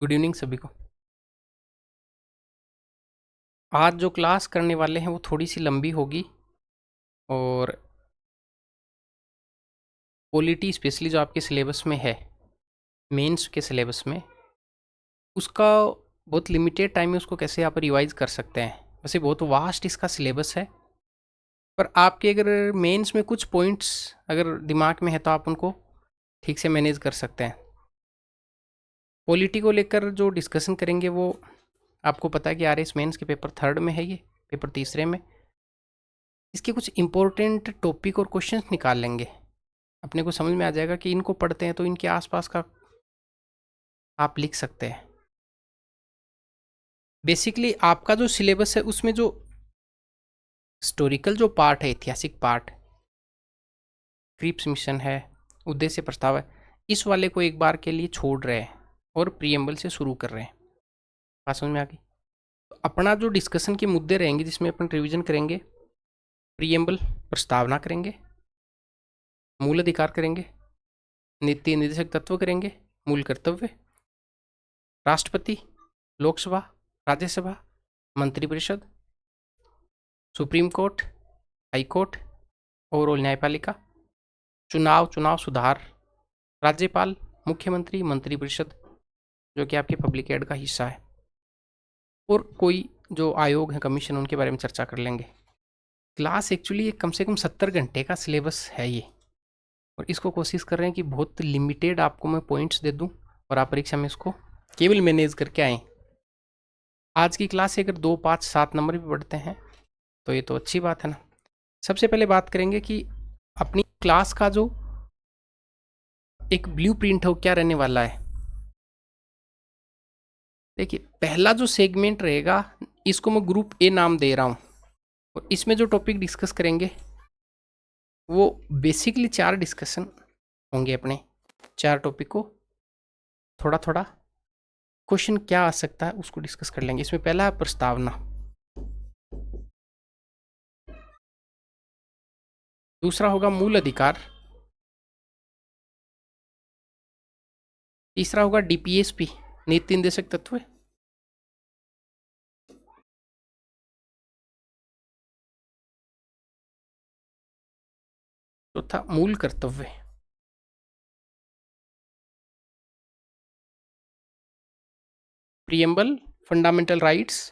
Good evening सभी को। आज जो क्लास करने वाले हैं वो थोड़ी सी लंबी होगी और पॉलिटी स्पेशली जो आपके सिलेबस में है, मेंस के सिलेबस में, उसका बहुत लिमिटेड टाइम में उसको कैसे आप रिवाइज कर सकते हैं। वैसे बहुत वास्ट इसका सिलेबस है, पर आपके अगर मेंस में कुछ पॉइंट्स अगर दिमाग में है तो आप उनको ठीक से मैनेज कर सकते हैं। पॉलिटी को लेकर जो डिस्कशन करेंगे वो आपको पता है कि आरएस मेंस के पेपर 3 में है, ये पेपर 3 में। इसके कुछ इंपॉर्टेंट टॉपिक और क्वेश्चंस निकाल लेंगे, अपने को समझ में आ जाएगा कि इनको पढ़ते हैं तो इनके आसपास का आप लिख सकते हैं। बेसिकली आपका जो सिलेबस है उसमें जो हिस्टोरिकल जो पार्ट है, ऐतिहासिक पार्ट, क्रिप्स मिशन है, उद्देश्य प्रस्ताव है, इस वाले को एक बार के लिए छोड़ रहे हैं और प्रीएम्बल से शुरू कर रहे हैं। बात समझ में आ गई? तो अपना जो डिस्कशन के मुद्दे रहेंगे जिसमें अपन रिवीजन करेंगे, प्रीएम्बल प्रस्तावना करेंगे, मूल अधिकार करेंगे, नीति निर्देशक तत्व करेंगे, मूल कर्तव्य, राष्ट्रपति, लोकसभा, राज्यसभा, मंत्रिपरिषद, supreme court, high court, overall न्यायपालिका, चुनाव सुधार, राज्यपाल, मुख्यमंत्री, मंत्रिपरिषद जो कि आपके पब्लिक एड का हिस्सा है, और कोई जो आयोग है, कमीशन, उनके बारे में चर्चा कर लेंगे। क्लास एक्चुअली कम से कम 70 घंटे का सिलेबस है ये, और इसको कोशिश कर रहे हैं कि बहुत लिमिटेड आपको मैं पॉइंट्स दे दूं और आप परीक्षा में इसको केवल मैनेज करके आएँ। आज की क्लास से अगर 2, 5, 7 नंबर भी बढ़ते हैं तो ये तो अच्छी बात है ना। सबसे पहले बात करेंगे कि अपनी क्लास का जो एक ब्लू प्रिंट है वो क्या रहने वाला है। देखिए, पहला जो सेगमेंट रहेगा इसको मैं ग्रुप ए नाम दे रहा हूँ, और इसमें जो टॉपिक डिस्कस करेंगे वो बेसिकली 4 डिस्कशन होंगे। अपने 4 टॉपिक को थोड़ा थोड़ा क्वेश्चन क्या आ सकता है उसको डिस्कस कर लेंगे। इसमें पहला है प्रस्तावना, दूसरा होगा मूल अधिकार, तीसरा होगा डीपीएसपी, नीति निर्देशक तत्व, चौथा मूल कर्तव्य, preamble, fundamental rights,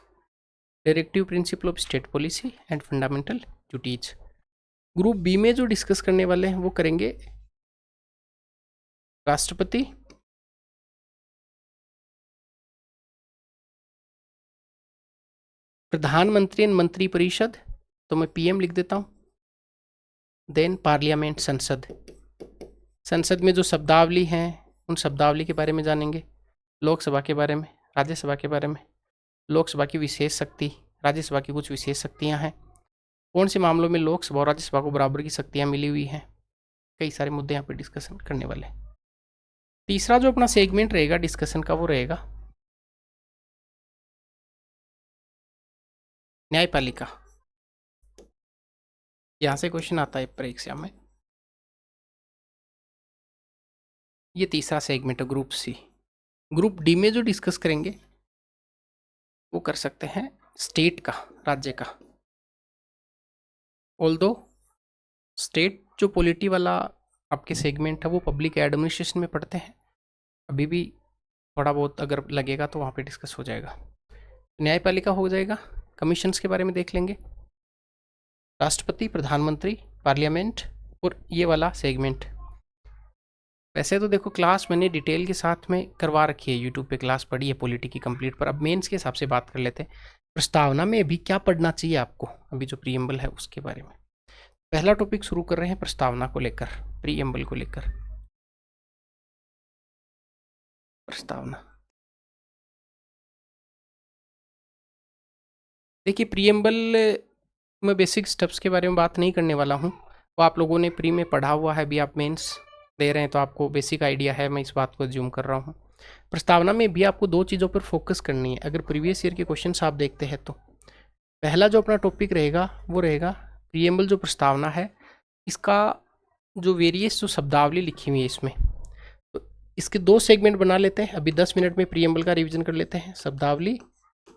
directive principle of state policy and fundamental duties. Group B में जो डिस्कस करने वाले हैं वो करेंगे राष्ट्रपति, प्रधानमंत्री एंड मंत्रिपरिषद, तो मैं पीएम लिख देता हूँ, देन पार्लियामेंट, संसद। संसद में जो शब्दावली हैं उन शब्दावली के बारे में जानेंगे, लोकसभा के बारे में, राज्यसभा के बारे में, लोकसभा की विशेष शक्ति, राज्यसभा की कुछ विशेष शक्तियाँ हैं, कौन से मामलों में लोकसभा और राज्यसभा को बराबर की शक्तियाँ मिली हुई हैं, कई सारे मुद्दे यहाँ पर डिस्कशन करने वाले हैं। तीसरा जो अपना सेगमेंट रहेगा डिस्कशन का वो रहेगा न्यायपालिका। यहाँ से क्वेश्चन आता है परीक्षा में, ये तीसरा सेगमेंट है ग्रुप सी। ग्रुप डी में जो डिस्कस करेंगे वो कर सकते हैं स्टेट का, राज्य का। ऑल्दो स्टेट जो पॉलिटी वाला आपके सेगमेंट है वो पब्लिक एडमिनिस्ट्रेशन में पढ़ते हैं, अभी भी थोड़ा बहुत अगर लगेगा तो वहाँ पे डिस्कस हो जाएगा। न्यायपालिका हो जाएगा, कमीशंस के बारे में देख लेंगे, राष्ट्रपति, प्रधानमंत्री, पार्लियामेंट, और ये वाला सेगमेंट। वैसे तो देखो क्लास मैंने डिटेल के साथ में करवा रखी है, यूट्यूब पे क्लास पढ़ी है पॉलिटी की कंप्लीट, पर अब मेंस के हिसाब से बात कर लेते हैं प्रस्तावना में अभी क्या पढ़ना चाहिए आपको, अभी जो प्रीएम्बल है उसके बारे में। पहला टॉपिक शुरू कर रहे हैं प्रस्तावना को लेकर, प्रीएम्बल को लेकर। प्रस्तावना, देखिए प्रीएम्बल में बेसिक स्टेप्स के बारे में बात नहीं करने वाला हूँ, वो आप लोगों ने प्री में पढ़ा हुआ है, अभी आप मेंस दे रहे हैं तो आपको बेसिक आइडिया है, मैं इस बात को ज्यूम कर रहा हूँ। प्रस्तावना में भी आपको 2 चीज़ों पर फोकस करनी है। अगर प्रीवियस ईयर के क्वेश्चंस आप देखते हैं तो पहला जो अपना टॉपिक रहेगा वो रहेगा प्रीएम्बल जो प्रस्तावना है, इसका जो वेरियस जो शब्दावली लिखी हुई है इसमें, तो इसके दो सेगमेंट बना लेते हैं। अभी 10 मिनट में प्रीएम्बल का रिवीजन कर लेते हैं। शब्दावली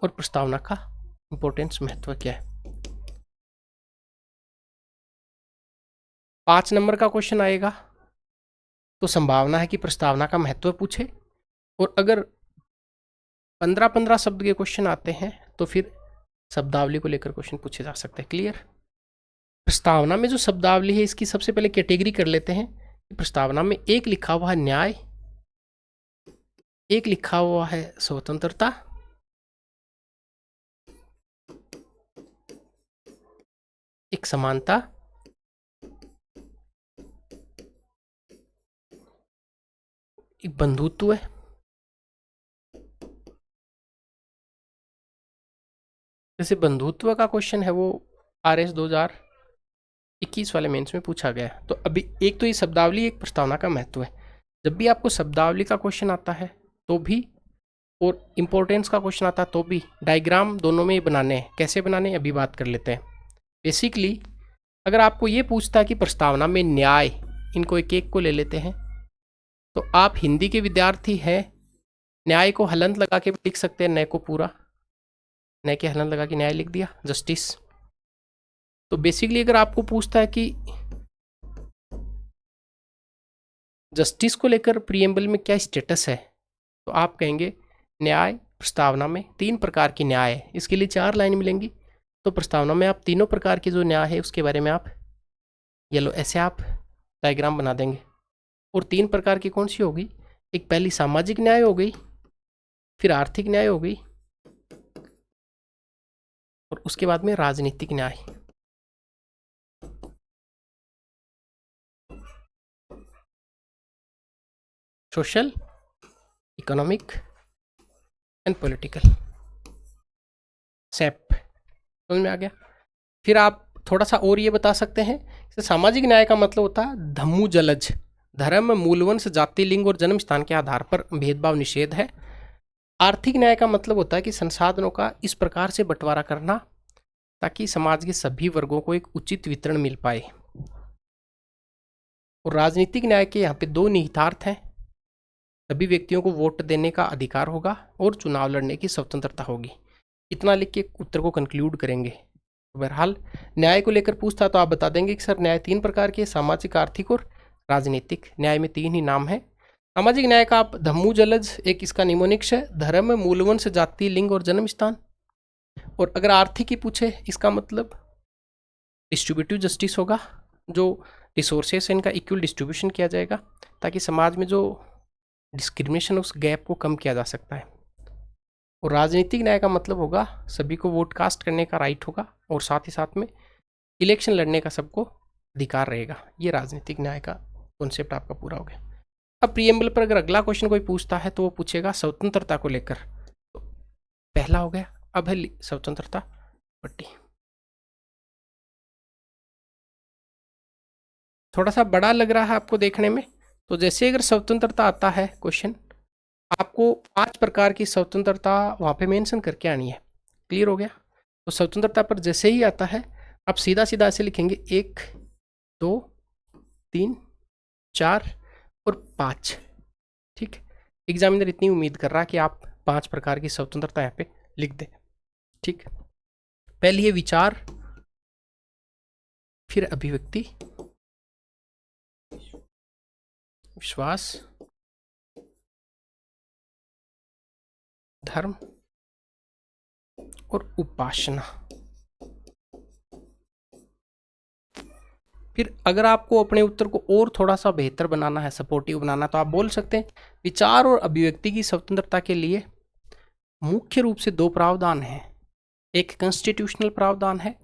और प्रस्तावना का इंपॉर्टेंस, महत्व क्या है। 5 नंबर का क्वेश्चन आएगा तो संभावना है कि प्रस्तावना का महत्व पूछे, और अगर 15-15 शब्द के क्वेश्चन आते हैं तो फिर शब्दावली को लेकर क्वेश्चन पूछे जा सकते हैं। क्लियर। प्रस्तावना में जो शब्दावली है इसकी सबसे पहले कैटेगरी कर लेते हैं। प्रस्तावना में एक लिखा हुआ है न्याय, एक लिखा हुआ है स्वतंत्रता, एक समानता, एक बंधुत्व है, जैसे बंधुत्व का क्वेश्चन है वो RS 2021 वाले मेंस में पूछा गया है। तो अभी एक तो ये शब्दावली, एक प्रस्तावना का महत्व है। जब भी आपको शब्दावली का क्वेश्चन आता है तो भी, और इंपॉर्टेंस का क्वेश्चन आता है तो भी, डायग्राम दोनों में ही बनाने हैं। कैसे बनाने अभी बात कर लेते हैं। बेसिकली अगर आपको ये पूछता है कि प्रस्तावना में न्याय, इनको एक एक को ले लेते हैं, तो आप हिंदी के विद्यार्थी हैं, न्याय को हलंत लगा के लिख सकते हैं, न्याय को पूरा, न्याय के हलंत लगा के न्याय लिख दिया, जस्टिस। तो बेसिकली अगर आपको पूछता है कि जस्टिस को लेकर प्रीएम्बल में क्या स्टेटस है, तो आप कहेंगे न्याय प्रस्तावना में 3 प्रकार की न्याय है। इसके लिए 4 लाइन मिलेंगी। तो प्रस्तावना में आप तीनों प्रकार की जो न्याय है उसके बारे में आप येलो ऐसे आप डायग्राम बना देंगे। और 3 प्रकार की कौन सी होगी, एक पहली सामाजिक न्याय हो गई, फिर आर्थिक न्याय हो गई, और उसके बाद में राजनीतिक न्याय। सोशल, इकोनॉमिक एंड पॉलिटिकल, सेप, समझ में आ गया। फिर आप थोड़ा सा और ये बता सकते हैं, सामाजिक न्याय का मतलब होता है धम्मू जलज, धर्म, मूलवंश, जाति, लिंग और जन्म स्थान के आधार पर भेदभाव निषेध है। आर्थिक न्याय का मतलब होता है कि संसाधनों का इस प्रकार से बंटवारा करना ताकि समाज के सभी वर्गों को एक उचित वितरण मिल पाए। और राजनीतिक न्याय के यहाँ पे 2 निहितार्थ हैं, सभी व्यक्तियों को वोट देने का अधिकार होगा और चुनाव लड़ने की स्वतंत्रता होगी। इतना लिख के उत्तर को कंक्लूड करेंगे। बहरहाल न्याय को लेकर पूछता तो आप बता देंगे कि सर न्याय 3 प्रकार के, सामाजिक, आर्थिक और राजनीतिक। न्याय में 3 ही नाम है। सामाजिक न्याय का आप धम्मू जलज एक इसका निमोनिक्स है, धर्म, मूलवंश, जाति, लिंग और जन्म स्थान। और अगर आर्थिक ही पूछे, इसका मतलब डिस्ट्रीब्यूटिव जस्टिस होगा, जो रिसोर्सेस है इनका इक्वल डिस्ट्रीब्यूशन किया जाएगा ताकि समाज में जो डिस्क्रिमिनेशन उस गैप को कम किया जा सकता है। और राजनीतिक न्याय का मतलब होगा सभी को वोट कास्ट करने का राइट होगा और साथ ही साथ में इलेक्शन लड़ने का सबको अधिकार रहेगा। ये राजनीतिक न्याय का कॉन्सेप्ट आपका पूरा हो गया। अब प्रीएम्बल पर अगर अगला क्वेश्चन कोई पूछता है तो वो पूछेगा स्वतंत्रता को लेकर। तो पहला हो गया। अब है स्वतंत्रता पट्टी, थोड़ा सा बड़ा लग रहा है आपको देखने में। तो जैसे अगर स्वतंत्रता आता है क्वेश्चन, आपको 5 प्रकार की स्वतंत्रता वहाँ पे मेंशन करके आनी है। क्लियर हो गया। तो स्वतंत्रता पर जैसे ही आता है आप सीधा सीधा ऐसे लिखेंगे 1, 2, 3, 4 और 5। ठीक, एग्जामिनर इतनी उम्मीद कर रहा है कि आप 5 प्रकार की स्वतंत्रता यहाँ पे लिख दें। ठीक, पहली है विचार, फिर अभिव्यक्ति, विश्वास, धर्म और उपासना। फिर अगर आपको अपने उत्तर को और थोड़ा सा बेहतर बनाना है, सपोर्टिव बनाना, तो आप बोल सकते हैं विचार और अभिव्यक्ति की स्वतंत्रता के लिए मुख्य रूप से 2 प्रावधान हैं। एक कॉन्स्टिट्यूशनल प्रावधान है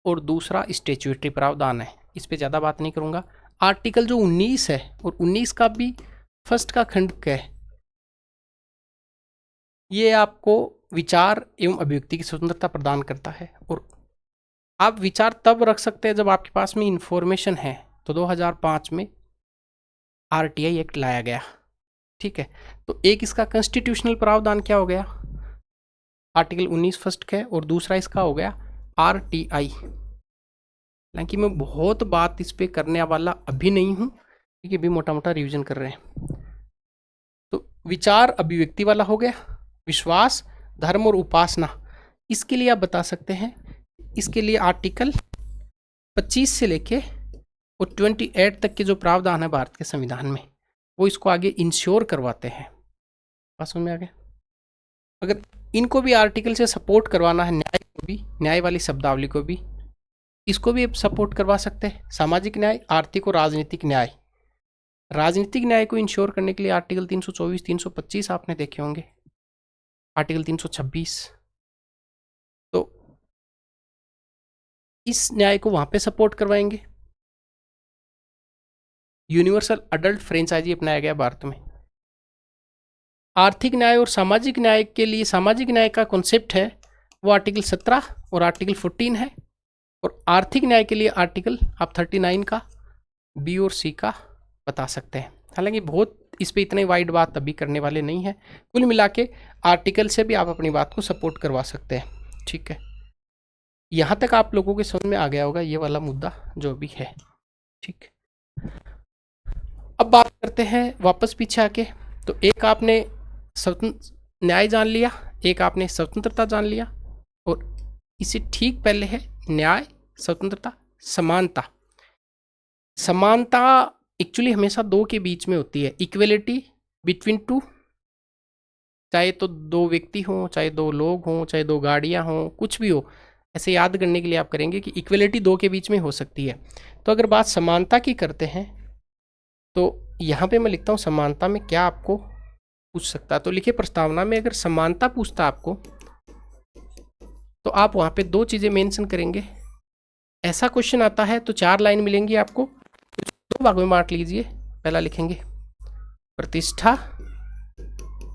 और दूसरा स्टैट्यूटरी प्रावधान है। इस पे ज़्यादा बात नहीं करूँगा। आर्टिकल जो 19 है और 19 का भी फर्स्ट का खंड है, ये आपको विचार एवं अभिव्यक्ति की स्वतंत्रता प्रदान करता है। और आप विचार तब रख सकते हैं जब आपके पास में इंफॉर्मेशन है। तो 2005 में RTI एक्ट लाया गया। ठीक है, तो एक इसका कॉन्स्टिट्यूशनल प्रावधान क्या हो गया, आर्टिकल 19 फर्स्ट है, और दूसरा इसका हो गया RTI। हालांकि मैं बहुत बात इस पे करने वाला अभी नहीं हूँ क्योंकि अभी मोटा मोटा रिवीजन कर रहे हैं। विचार अभिव्यक्ति वाला हो गया, विश्वास, धर्म और उपासना, इसके लिए आप बता सकते हैं, इसके लिए आर्टिकल 25 से लेके और 28 तक के जो प्रावधान है भारत के संविधान में, वो इसको आगे इंश्योर करवाते हैं। बात समझ में आ गया? अगर इनको भी आर्टिकल से सपोर्ट करवाना है, न्याय को भी, न्याय वाली शब्दावली को भी, इसको भी सपोर्ट करवा सकते हैं। सामाजिक न्याय, आर्थिक और राजनीतिक न्याय, राजनीतिक न्याय को इंश्योर करने के लिए आर्टिकल 324, 325 आपने देखे होंगे, आर्टिकल 326, तो इस न्याय को वहां पे सपोर्ट करवाएंगे। यूनिवर्सल अडल्ट फ्रेंचाइजी अपनाया गया भारत में। आर्थिक न्याय और सामाजिक न्याय के लिए, सामाजिक न्याय का कॉन्सेप्ट है वो आर्टिकल 17 और आर्टिकल 14 है, और आर्थिक न्याय के लिए आर्टिकल आप 39 का बी और सी का बता सकते हैं। हालांकि बहुत इस पे इतने वाइड बात अभी करने वाले नहीं है, कुल मिला के आर्टिकल से भी आप अपनी बात को सपोर्ट करवा सकते हैं। ठीक है, यहाँ तक आप लोगों के समझ में आ गया होगा ये वाला मुद्दा जो भी है। ठीक, अब बात करते हैं वापस पीछे आके। तो एक आपने स्वतंत्र न्याय जान लिया, एक आपने स्वतंत्रता जान लिया, और इसे ठीक पहले है न्याय, स्वतंत्रता, समानता। समानता एक्चुअली हमेशा दो के बीच में होती है, इक्वलिटी बिटवीन टू, चाहे तो दो व्यक्ति हों, चाहे दो लोग हों, चाहे दो गाड़ियां हों, कुछ भी हो, ऐसे याद करने के लिए आप करेंगे कि इक्वलिटी दो के बीच में हो सकती है। तो अगर बात समानता की करते हैं तो यहाँ पे मैं लिखता हूँ समानता में क्या आपको पूछ सकता है। तो लिखिए प्रस्तावना में अगर समानता पूछता आपको तो आप वहाँ पे दो चीज़ें मेंशन करेंगे। ऐसा क्वेश्चन आता है तो 4 लाइन मिलेंगी आपको, दो भाग में बांट लीजिए। पहला लिखेंगे प्रतिष्ठा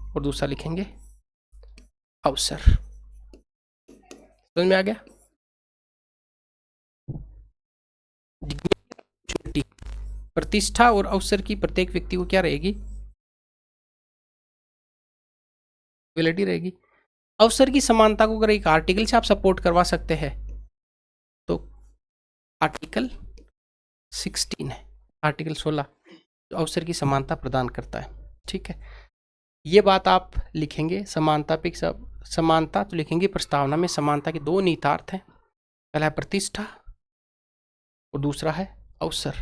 और दूसरा लिखेंगे अवसर। समझ में आ गया? प्रतिष्ठा और अवसर की प्रत्येक व्यक्ति को क्या रहेगी? इक्वलिटी रहेगी। अवसर की समानता को अगर एक आर्टिकल से आप सपोर्ट करवा सकते हैं तो आर्टिकल 16 है, आर्टिकल 16 जो अवसर की समानता प्रदान करता है। ठीक है, ये बात आप लिखेंगे। समानता पे समानता तो लिखेंगे प्रस्तावना में समानता के दो निहितार्थ हैं, पहला है प्रतिष्ठा और दूसरा है अवसर,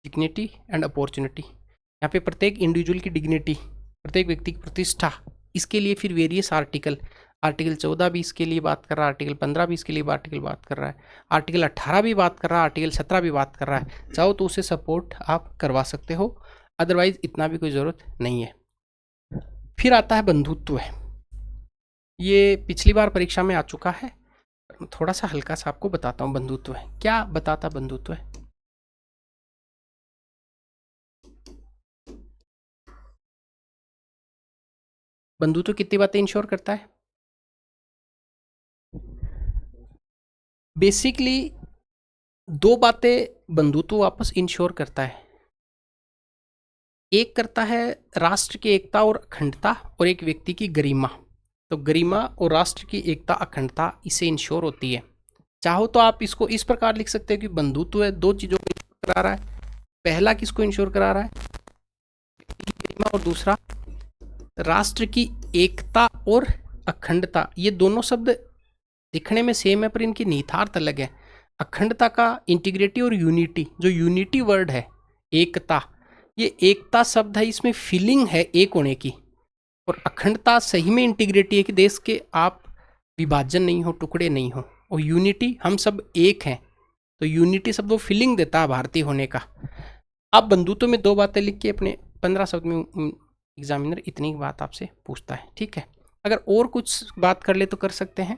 डिग्निटी एंड अपॉर्चुनिटी। यहाँ पे प्रत्येक इंडिविजुअल की डिग्निटी, प्रत्येक व्यक्ति की प्रतिष्ठा, इसके लिए फिर वेरियस आर्टिकल 14 भी इसके लिए बात कर रहा है, आर्टिकल 15 भी इसके लिए आर्टिकल बात कर रहा है, आर्टिकल 18 भी बात कर रहा है, आर्टिकल 17 भी बात कर रहा है। चाहो तो उसे सपोर्ट आप करवा सकते हो, अदरवाइज इतना भी कोई ज़रूरत नहीं है। फिर आता है बंधुत्व। ये पिछली बार परीक्षा में आ चुका है, थोड़ा सा हल्का सा आपको बताता हूँ। बंधुत्व है क्या बताता? बंधुत्व है बंधुत्व कितनी बातें इंश्योर करता है? बेसिकली दो बातें बंधुत्व वापस इंश्योर करता है। एक करता है राष्ट्र की एकता और अखंडता, और एक व्यक्ति की गरिमा। तो गरिमा और राष्ट्र की एकता, अखंडता इसे इंश्योर होती है। चाहो तो आप इसको इस प्रकार लिख सकते हैं कि बंधुत्व है दो चीजों को इंश्योर करा रहा है। पहला किसको इंश्योर करा रहा है? गरिमा, और दूसरा राष्ट्र की एकता और अखंडता। ये दोनों शब्द दिखने में सेम है पर इनके निहितार्थ अलग है। अखंडता का इंटीग्रिटी और यूनिटी, जो यूनिटी वर्ड है, एकता, ये एकता शब्द है, इसमें फीलिंग है एक होने की, और अखंडता सही में इंटीग्रिटी है कि देश के आप विभाजन नहीं हो, टुकड़े नहीं हो, और यूनिटी हम सब एक हैं। तो यूनिटी शब्द वो फीलिंग देता है भारतीय होने का। आप बंधुत्व में दो बातें लिख के अपने 15 शब्द में एग्जामिनर इतनी बात आपसे पूछता है। ठीक है, अगर और कुछ बात कर ले तो कर सकते हैं।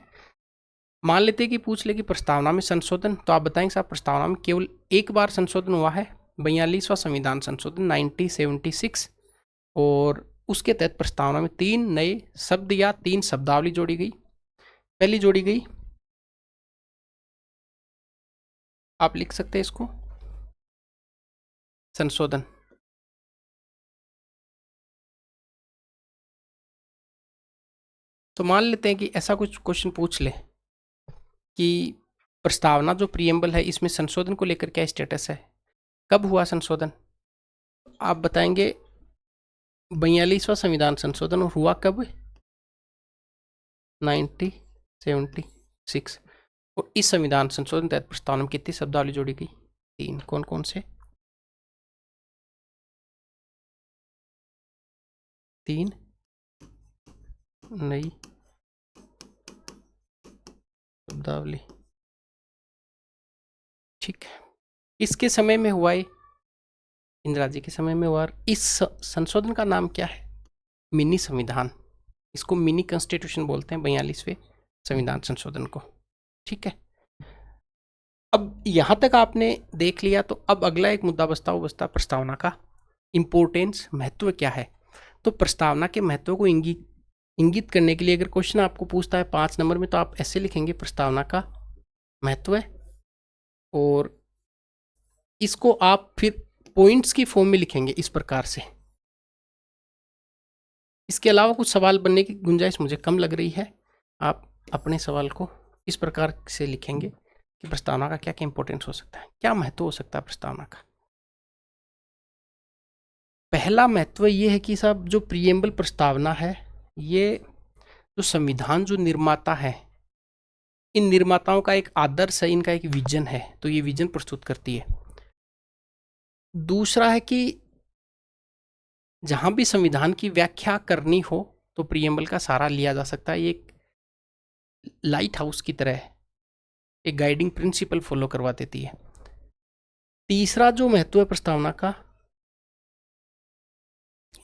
मान लेते हैं कि पूछ ले कि प्रस्तावना में संशोधन, तो आप बताएंगे साहब प्रस्तावना में केवल एक बार संशोधन हुआ है, 42वां संविधान संशोधन 1976, और उसके तहत प्रस्तावना में 3 नए शब्द या 3 शब्दावली जोड़ी गई। पहली जोड़ी गई, आप लिख सकते हैं इसको संशोधन। तो मान लेते हैं कि ऐसा कुछ क्वेश्चन पूछ ले कि प्रस्तावना जो प्रीएम्बल है इसमें संशोधन को लेकर क्या स्टेटस है, कब हुआ संशोधन? आप बताएंगे 42वां संविधान संशोधन हुआ कब? 1976। और इस संविधान संशोधन तहत प्रस्तावना में कितनी शब्दावली जोड़ी गई? 3। कौन कौन से? 3 नई शब्दावली। ठीक है, इसके समय में हुआ है, इंदिरा जी के समय में हुआ। इस संशोधन का नाम क्या है? मिनी संविधान। इसको मिनी कॉन्स्टिट्यूशन बोलते हैं 42वें संविधान संशोधन को। ठीक है, अब यहां तक आपने देख लिया, तो अब अगला एक मुद्दा बचता प्रस्तावना का इंपोर्टेंस, महत्व क्या है। तो प्रस्तावना के महत्व को इंगित करने के लिए अगर क्वेश्चन आपको पूछता है 5 नंबर में, तो आप ऐसे लिखेंगे प्रस्तावना का महत्व है, और इसको आप फिर पॉइंट्स की फॉर्म में लिखेंगे इस प्रकार से। इसके अलावा कुछ सवाल बनने की गुंजाइश मुझे कम लग रही है। आप अपने सवाल को इस प्रकार से लिखेंगे कि प्रस्तावना का क्या क्या इंपॉर्टेंस हो सकता है, क्या महत्व हो सकता है प्रस्तावना का। पहला महत्व ये है कि साहब जो प्रीएम्बल प्रस्तावना है, ये जो संविधान जो निर्माता है, इन निर्माताओं का एक आदर्श है, इनका एक विजन है, तो ये विजन प्रस्तुत करती है। दूसरा है कि जहां भी संविधान की व्याख्या करनी हो तो प्रीएम्बल का सहारा लिया जा सकता है। ये एक लाइट हाउस की तरह है, एक गाइडिंग प्रिंसिपल फॉलो करवा देती है। तीसरा जो महत्व है प्रस्तावना का,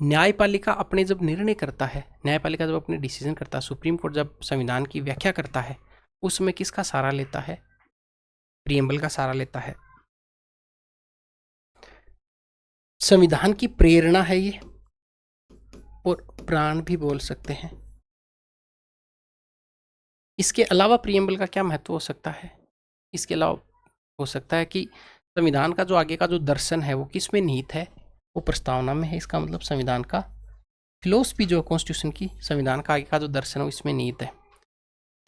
न्यायपालिका अपने जब निर्णय करता है, न्यायपालिका जब अपने डिसीजन करता है, सुप्रीम कोर्ट जब संविधान की व्याख्या करता है, उसमें किसका सहारा लेता है? प्रीएम्बल का सहारा लेता है। संविधान की प्रेरणा है ये, और प्राण भी बोल सकते हैं। इसके अलावा प्रीएम्बल का क्या महत्व हो सकता है? इसके अलावा हो सकता है कि संविधान का जो आगे का जो दर्शन है वो किस में निहित है? वो प्रस्तावना में है। इसका मतलब संविधान का फिलोसफी जो कॉन्स्टिट्यूशन की, संविधान का आगे का जो दर्शन है वो इसमें निहित है।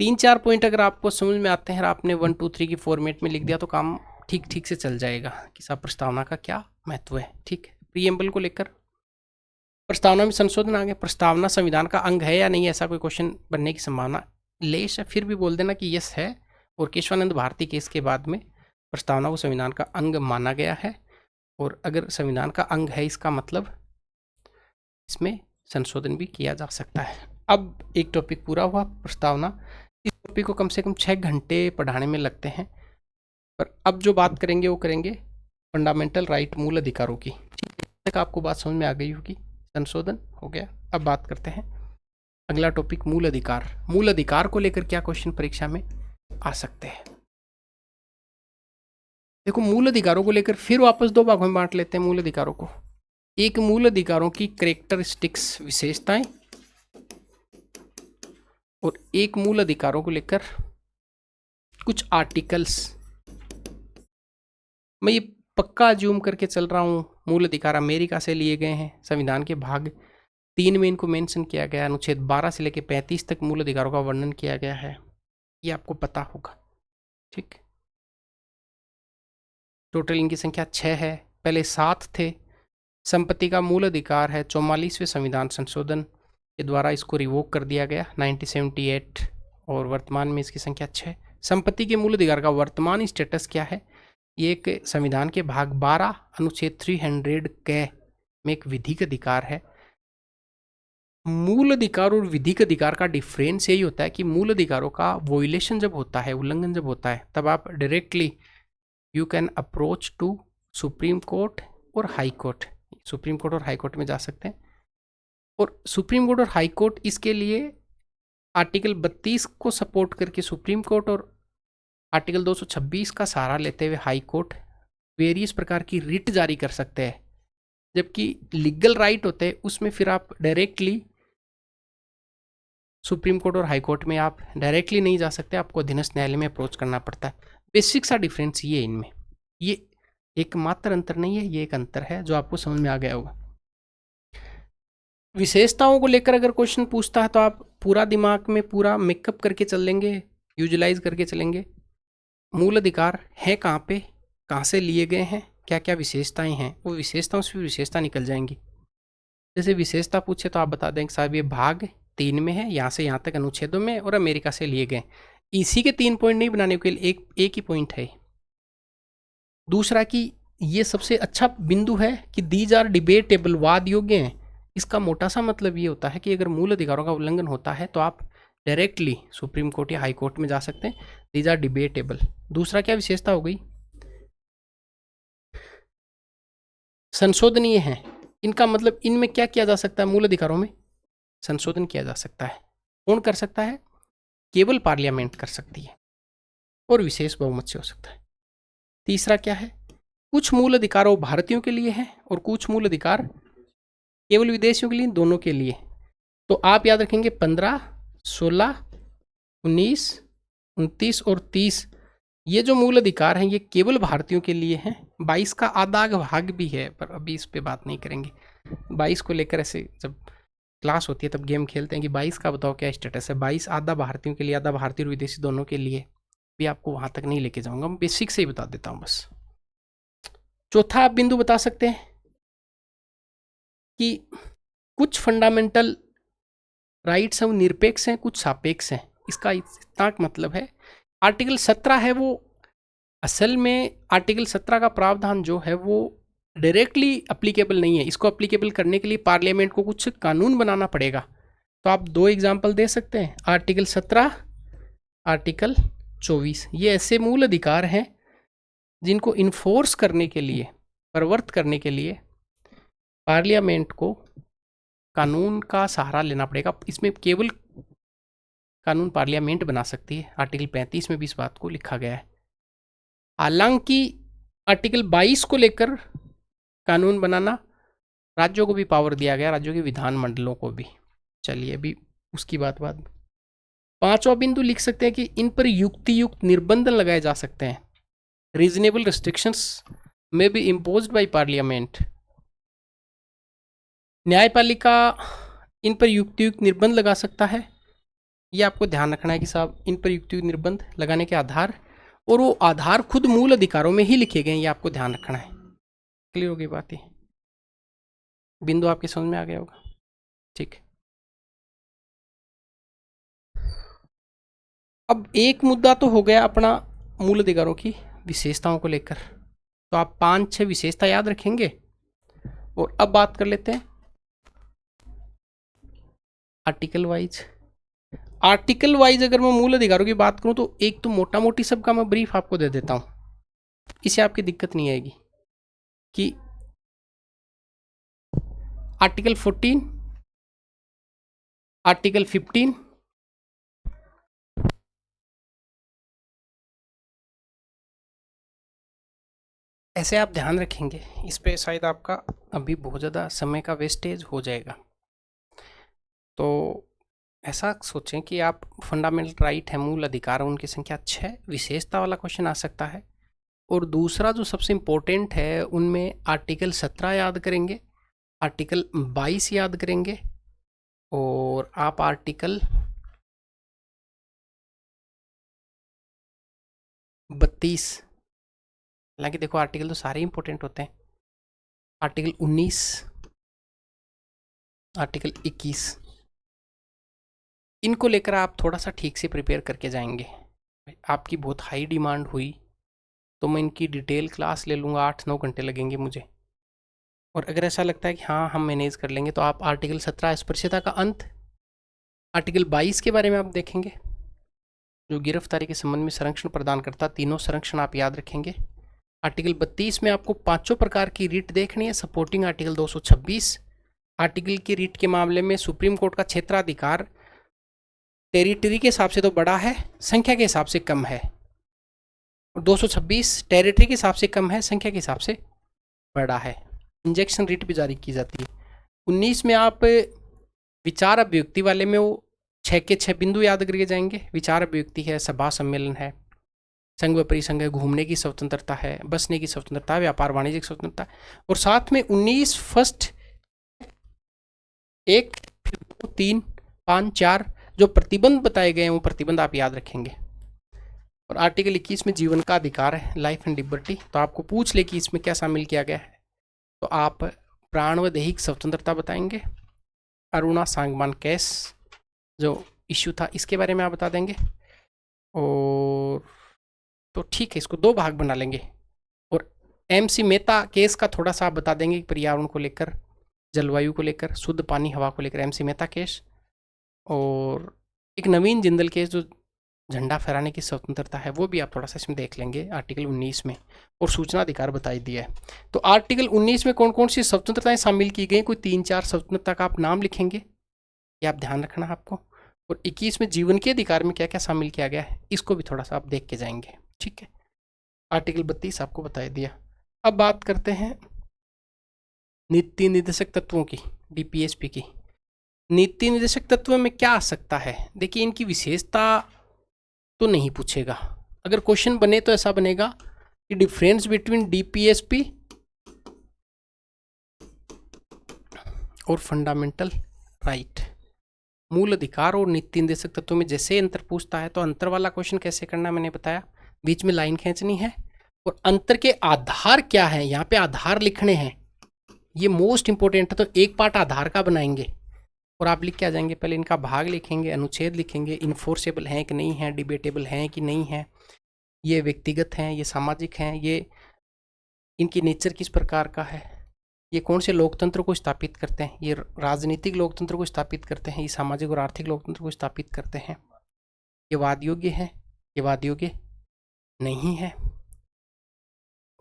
3-4 पॉइंट अगर आपको समझ में आते हैं और आपने 1 2 3 की फॉर्मेट में लिख दिया तो काम ठीक से चल जाएगा कि सब प्रस्तावना का क्या महत्व है। ठीक है, प्रीएम्बल को लेकर प्रस्तावना में संशोधन आ गया। प्रस्तावना संविधान का अंग है या नहीं, ऐसा कोई क्वेश्चन बनने की संभावना लेश है, फिर भी बोल देना कि यस है। और केशवानंद भारती केस के बाद में प्रस्तावना को संविधान का अंग माना गया है, और अगर संविधान का अंग है इसका मतलब इसमें संशोधन भी किया जा सकता है। अब एक टॉपिक पूरा हुआ प्रस्तावना। इस टॉपिक को कम से कम 6 घंटे पढ़ाने में लगते हैं, पर अब जो बात करेंगे वो करेंगे फंडामेंटल राइट, मूल अधिकारों की। ठीक है, तक आपको बात समझ में आ गई होगी। संशोधन हो गया, अब बात करते हैं अगला टॉपिक मूल अधिकार। मूल अधिकार को लेकर क्या क्वेश्चन परीक्षा में आ सकते हैं? देखो, मूल अधिकारों को लेकर फिर वापस 2 भागों में बांट लेते हैं मूल अधिकारों को। एक मूल अधिकारों की कैरेक्टरिस्टिक्स, विशेषताएं, और एक मूल अधिकारों को लेकर कुछ आर्टिकल्स। मैं ये पक्का ज्यूम करके चल रहा हूँ मूल अधिकार अमेरिका से लिए गए हैं। संविधान के भाग 3 में इनको मेंशन किया गया। अनुच्छेद 12 से लेकर 35 तक मूल अधिकारों का वर्णन किया गया है, ये आपको पता होगा। ठीक, टोटल इनकी संख्या 6 है, पहले 7 थे। संपत्ति का मूल अधिकार है 44वें संविधान संशोधन के द्वारा इसको रिवोक कर दिया गया 1978, और वर्तमान में इसकी संख्या 6। संपत्ति के मूल अधिकार का वर्तमान स्टेटस क्या है? ये एक संविधान के भाग 12 अनुच्छेद 300 के में एक विधिक अधिकार है। मूल अधिकार और विधिक अधिकार का डिफरेंस यही होता है कि मूल अधिकारों का वोलेशन जब होता है, उल्लंघन जब होता है, तब आप directly you can approach to supreme court और हाई कोर्ट। सुप्रीम कोर्ट और हाई कोर्ट में जा सकते हैं, और सुप्रीम कोर्ट और हाई कोर्ट इसके लिए आर्टिकल 32 को सपोर्ट करके सुप्रीम कोर्ट और आर्टिकल 226 का सहारा लेते हुए हाई कोर्ट वेरियस प्रकार की रिट जारी कर सकते हैं। जबकि लीगल राइट होते हैं उसमें फिर आप डायरेक्टली सुप्रीम कोर्ट और हाई कोर्ट में आप डायरेक्टली नहीं जा सकते, आपको अधीनस्थ न्यायालय में अप्रोच करना पड़ता है। बेसिक सा डिफरेंस ये इनमें, ये एकमात्र अंतर नहीं है, ये एक अंतर है जो आपको समझ में आ गया होगा। विशेषताओं को लेकर अगर क्वेश्चन पूछता है तो आप पूरा दिमाग में पूरा मेकअप करके चल लेंगे, यूजुलाइज करके चलेंगे। मूल अधिकार है कहाँ पे, कहाँ से लिए गए हैं, क्या क्या विशेषताएं हैं, वो विशेषताओं से भी विशेषता निकल जाएंगी। जैसे विशेषता पूछे तो आप बता दें कि साहब ये भाग 3 में है, यहाँ से यहाँ तक अनुच्छेदों में और अमेरिका से लिए गए। इसी के 3 पॉइंट नहीं बनाने के लिए एक ही पॉइंट है। दूसरा कि ये सबसे अच्छा बिंदु है कि दीज आर डिबेटेबल, वाद योग्य हैं। इसका मोटा सा मतलब ये होता है कि अगर मूल अधिकारों का उल्लंघन होता है तो आप डायरेक्टली सुप्रीम कोर्ट या हाई कोर्ट में जा सकते हैं। These are debatable. दूसरा क्या विशेषता हो गई, संशोधनीय है। इनका मतलब इनमें क्या किया जा सकता है, मूल अधिकारों में संशोधन किया जा सकता है। कौन कर सकता है, केवल पार्लियामेंट कर सकती है और विशेष बहुमत से हो सकता है। तीसरा क्या है, कुछ मूल अधिकार वो भारतीयों के लिए हैं और कुछ मूल अधिकार केवल विदेशियों के लिए, दोनों के लिए। तो आप याद रखेंगे 15, 16, 19, 29 और 30 ये जो मूल अधिकार हैं ये केवल भारतीयों के लिए हैं। 22 का आधा भाग भी है पर अभी इस पे बात नहीं करेंगे। 22 को लेकर ऐसे जब क्लास होती है तब गेम खेलते हैं कि 22 का बताओ क्या स्टेटस है। 22 आधा भारतीयों के लिए, आधा भारतीय और विदेशी दोनों के लिए। भी आपको वहां तक नहीं लेके जाऊंगा, मैं बेसिक से ही बता देता हूं बस। चौथा आप बिंदु बता सकते हैं कि कुछ फंडामेंटल राइट्स हैं वो निरपेक्ष हैं, कुछ सापेक्ष हैं। इसका इतना मतलब है आर्टिकल 17 है वो असल में आर्टिकल 17 का प्रावधान जो है वो डायरेक्टली अप्लीकेबल नहीं है। इसको अप्लीकेबल करने के लिए पार्लियामेंट को कुछ कानून बनाना पड़ेगा। तो आप 2 एग्जाम्पल दे सकते हैं, आर्टिकल 17, आर्टिकल 24। ये ऐसे मूल अधिकार हैं जिनको इन्फोर्स करने के लिए, प्रवर्त करने के लिए पार्लियामेंट को कानून का सहारा लेना पड़ेगा। इसमें केवल कानून पार्लियामेंट बना सकती है। आर्टिकल 35 में भी इस बात को लिखा गया है। हालांकि आर्टिकल 22 को लेकर कानून बनाना राज्यों को भी पावर दिया गया, राज्यों के विधानमंडलों को भी। चलिए अभी उसकी बात बाद। 5वां बिंदु लिख सकते हैं कि इन पर युक्तियुक्त निर्बंध लगाए जा सकते हैं। रीजनेबल रिस्ट्रिक्शंस में बी इम्पोज्ड बाय पार्लियामेंट। न्यायपालिका इन पर युक्तियुक्त निर्बंध लगा सकता है। ये आपको ध्यान रखना है कि साहब इन पर युक्तियुक्त निर्बंध लगाने के आधार, और वो आधार खुद मूल अधिकारों में ही लिखे गए हैं, ये आपको ध्यान रखना है। क्लियर हो गई बात? ये बिंदु आपके समझ में आ गया होगा, ठीक। अब एक मुद्दा तो हो गया अपना मूल अधिकारों की विशेषताओं को लेकर, तो आप 5-6 विशेषता याद रखेंगे। और अब बात कर लेते हैं आर्टिकल वाइज। आर्टिकल वाइज अगर मैं मूल अधिकारों की बात करूं तो एक तो मोटा मोटी सबका मैं ब्रीफ आपको दे देता हूं, इससे आपकी दिक्कत नहीं आएगी। कि आर्टिकल 14, आर्टिकल 15, ऐसे आप ध्यान रखेंगे। इस पे शायद आपका अभी बहुत ज़्यादा समय का वेस्टेज हो जाएगा। तो ऐसा सोचें कि आप फंडामेंटल राइट है, मूल अधिकार, उनकी संख्या 6, विशेषता वाला क्वेश्चन आ सकता है। और दूसरा जो सबसे इम्पोर्टेंट है उनमें आर्टिकल 17 याद करेंगे, आर्टिकल 22 याद करेंगे, और आप आर्टिकल 32, हालांकि देखो आर्टिकल तो सारे इंपॉर्टेंट होते हैं, आर्टिकल 19, आर्टिकल 21, इनको लेकर आप थोड़ा सा ठीक से प्रिपेयर करके जाएंगे। आपकी बहुत हाई डिमांड हुई तो मैं इनकी डिटेल क्लास ले लूँगा, 8-9 घंटे लगेंगे मुझे। और अगर ऐसा लगता है कि हाँ हम मैनेज कर लेंगे तो आप आर्टिकल 17 अस्पृश्यता का अंत, आर्टिकल 22 के बारे में आप देखेंगे जो गिरफ्तारी के संबंध में संरक्षण प्रदान करता, तीनों संरक्षण आप याद रखेंगे। आर्टिकल 32 में आपको 5 प्रकार की रीट देखनी है, सपोर्टिंग आर्टिकल 226। आर्टिकल की रीट के मामले में सुप्रीम कोर्ट का क्षेत्राधिकार टेरिटरी के हिसाब से तो बड़ा है, संख्या के हिसाब से कम है। और 226 टेरिटरी के हिसाब से कम है, संख्या के हिसाब से बड़ा है। इंजेक्शन रीट भी जारी की जाती है। 19 में आप विचार अभिव्यक्ति वाले में वो 6 के 6 बिंदु याद करके जाएंगे। विचार अभिव्यक्ति है, सभा सम्मेलन है, संघ व परिसंघ है, घूमने की स्वतंत्रता है, बसने की स्वतंत्रता, व्यापार वाणिज्यिक स्वतंत्रता। और साथ में 19 फर्स्ट 1, 3, 5, 4 जो प्रतिबंध बताए गए हैं वो प्रतिबंध आप याद रखेंगे। और आर्टिकल 21 में जीवन का अधिकार है, लाइफ एंड लिबर्टी। तो आपको पूछ ले कि इसमें क्या शामिल किया गया है तो आप प्राण व दैहिक स्वतंत्रता बताएंगे। अरुणा सांगमान केस जो इश्यू था इसके बारे में आप बता देंगे। और तो ठीक है, इसको 2 भाग बना लेंगे। और MC मेहता केस का थोड़ा सा आप बता देंगे, पर्यावरण को लेकर, जलवायु को लेकर, शुद्ध पानी हवा को लेकर MC मेहता केस। और एक नवीन जिंदल केस जो झंडा फहराने की स्वतंत्रता है, वो भी आप थोड़ा सा इसमें देख लेंगे आर्टिकल 19 में। और सूचना अधिकार बताई दिया है। तो आर्टिकल 19 में कौन कौन सी स्वतंत्रताएं शामिल की गई, कोई 3-4 स्वतंत्रता का आप नाम लिखेंगे, ये आप ध्यान रखना है आपको। और 21 में जीवन के अधिकार में क्या क्या शामिल किया गया है, इसको भी थोड़ा सा आप देख के जाएंगे, ठीक है। आर्टिकल 32 आपको बता दिया। अब बात करते हैं नीति निर्देशक तत्वों की, DPSP की। नीति निर्देशक तत्व में क्या आ सकता है, देखिए इनकी विशेषता तो नहीं पूछेगा। अगर क्वेश्चन बने तो ऐसा बनेगा कि डिफरेंस बिटवीन DPSP और फंडामेंटल राइट, मूल अधिकार और नीति निर्देशक तत्वों में जैसे अंतर पूछता है तो अंतर वाला क्वेश्चन कैसे करना मैंने बताया, बीच में लाइन खींचनी है और अंतर के आधार क्या है, यहाँ पे आधार लिखने हैं, ये मोस्ट इंपॉर्टेंट है। तो एक पार्ट आधार का बनाएंगे और आप लिख के आ जाएंगे, पहले इनका भाग लिखेंगे, अनुच्छेद लिखेंगे, इन्फोर्सेबल हैं कि नहीं है, डिबेटेबल हैं कि नहीं है, ये व्यक्तिगत हैं, ये सामाजिक हैं, ये इनकी नेचर किस प्रकार का है, ये कौन से लोकतंत्र को स्थापित करते हैं, ये राजनीतिक लोकतंत्र को स्थापित करते हैं, ये सामाजिक और आर्थिक लोकतंत्र को स्थापित करते हैं, ये वाद योग्य है, ये वाद योग्य नहीं है,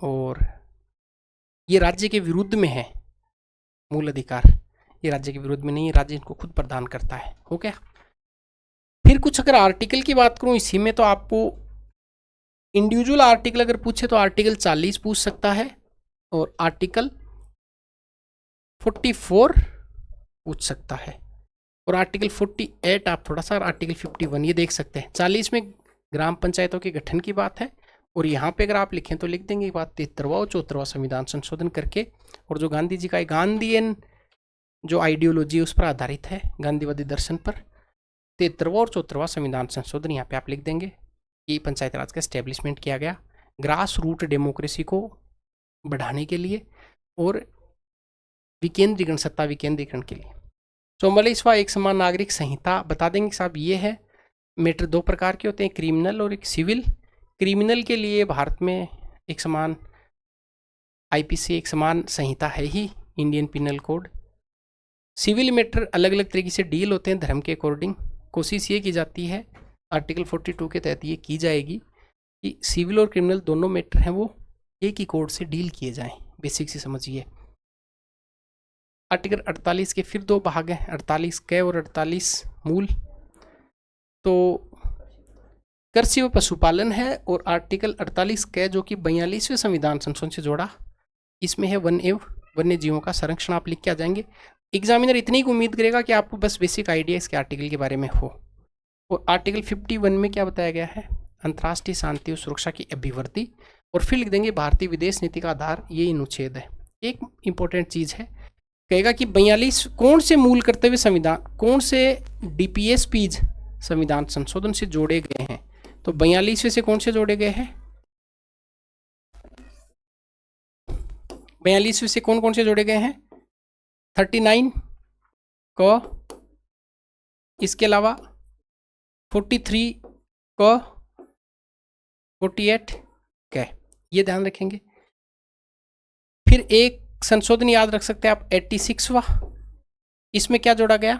और ये राज्य के विरुद्ध में है, मूल अधिकार ये राज्य के विरुद्ध में नहीं है, राज्य इनको खुद प्रदान करता है। हो गया। फिर कुछ अगर आर्टिकल की बात करूं इसी में, तो आपको इंडिविजुअल आर्टिकल अगर पूछे तो आर्टिकल 40 पूछ सकता है और आर्टिकल 44 पूछ सकता है और आर्टिकल 48 आप थोड़ा सा, आर्टिकल 51 ये देख सकते हैं। 40 में ग्राम पंचायतों के गठन की बात है और यहाँ पे अगर आप लिखें तो लिख देंगे बात 73वां और 74वां संविधान संशोधन करके, और जो गांधी जी का गांधीयन जो आइडियोलॉजी उस पर आधारित है, गांधीवादी दर्शन पर, 73वां और 74वां संविधान संशोधन यहाँ पे आप लिख देंगे कि पंचायत राज का एस्टेब्लिशमेंट किया गया ग्रास रूट डेमोक्रेसी को बढ़ाने के लिए और विकेंद्रीकरण, सत्ता विकेंद्रीकरण के लिए। 44वां एक समान नागरिक संहिता बता देंगे साहब, ये है मैटर 2 प्रकार के होते हैं, क्रिमिनल और एक सिविल। क्रिमिनल के लिए भारत में एक समान IPC एक समान संहिता है ही, Indian penal code. Civil matter अलग अलग तरीके से डील होते हैं धर्म के अकॉर्डिंग। कोशिश ये की जाती है आर्टिकल 42 के तहत ये की जाएगी कि सिविल और क्रिमिनल दोनों मैटर हैं वो एक ही कोड से डील किए जाएं, बेसिक से समझिए। आर्टिकल 48 के फिर 2 भाग हैं, 48 क और 48 मूल। तो कृषि व पशुपालन है और आर्टिकल 48 क जो कि 42वें संविधान संशोधन से जोड़ा, इसमें है वन एवं वन्य जीवों का संरक्षण। आप लिख के आ जाएंगे। एग्जामिनर इतनी की उम्मीद करेगा कि आपको बस बेसिक आइडिया इसके आर्टिकल के बारे में हो। और आर्टिकल 51 में क्या बताया गया है, अंतर्राष्ट्रीय शांति और सुरक्षा की अभिवृद्धि, और फिर लिख देंगे भारतीय विदेश नीति का आधार ये अनुच्छेद है। एक इंपॉर्टेंट चीज है, कहेगा कि 42 कौन से मूल करते हुए संविधान, कौन से DPSPs संविधान संशोधन से जोड़े गए हैं। तो 42वें से कौन से जोड़े गए हैं, 42वें से कौन कौन से जोड़े गए हैं, 39 को, इसके अलावा 43 को, 48 का, ये ध्यान रखेंगे। फिर एक संशोधन याद रख सकते हैं आप 86वां, इसमें क्या जोड़ा गया,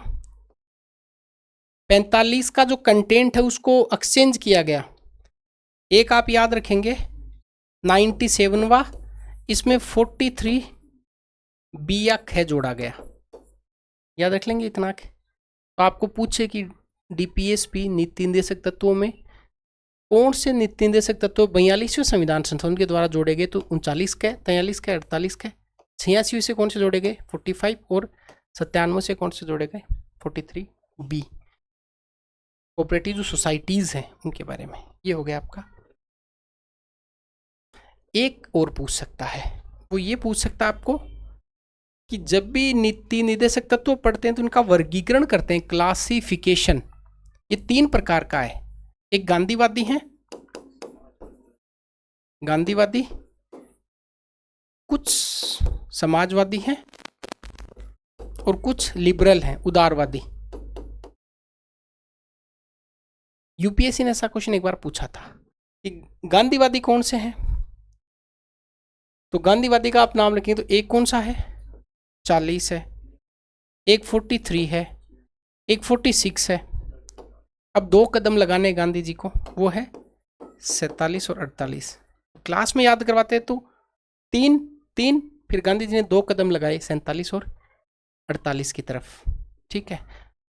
45 का जो कंटेंट है उसको एक्सचेंज किया गया। एक आप याद रखेंगे 97वां, इसमें 43 बी या ख जोड़ा गया, याद रख लेंगे इतना। तो आपको पूछे कि DPSP नीति निर्देशक तत्वों में कौन से नीति निर्देशक तत्व 42वें संविधान संशोधन के द्वारा जोड़े गए, तो 39 का, 43 का, 48 का। 86 से कौन से जोड़े गए, 45, और 97 से कौन से जोड़े गए, 43B। कोऑपरेटिव जो सोसाइटीज हैं उनके बारे में ये हो गया आपका। एक और पूछ सकता है, वो ये पूछ सकता है आपको कि जब भी नीति निर्देशक तत्व पढ़ते हैं तो उनका वर्गीकरण करते हैं, क्लासिफिकेशन। ये 3 प्रकार का है, एक गांधीवादी है, गांधीवादी, कुछ समाजवादी हैं और कुछ लिबरल हैं, उदारवादी। यूपीएससी ने ऐसा क्वेश्चन एक बार पूछा था कि गांधीवादी कौन से हैं, तो गांधीवादी का आप नाम लिखेंगे तो एक कौन सा है, 40 है, एक 43 है, एक 46 है। अब 2 कदम लगाने गांधी जी को, वो है 47 और 48। क्लास में याद करवाते हैं तो 3 3, फिर गांधी जी ने 2 कदम लगाए 47 और 48 की तरफ। ठीक है,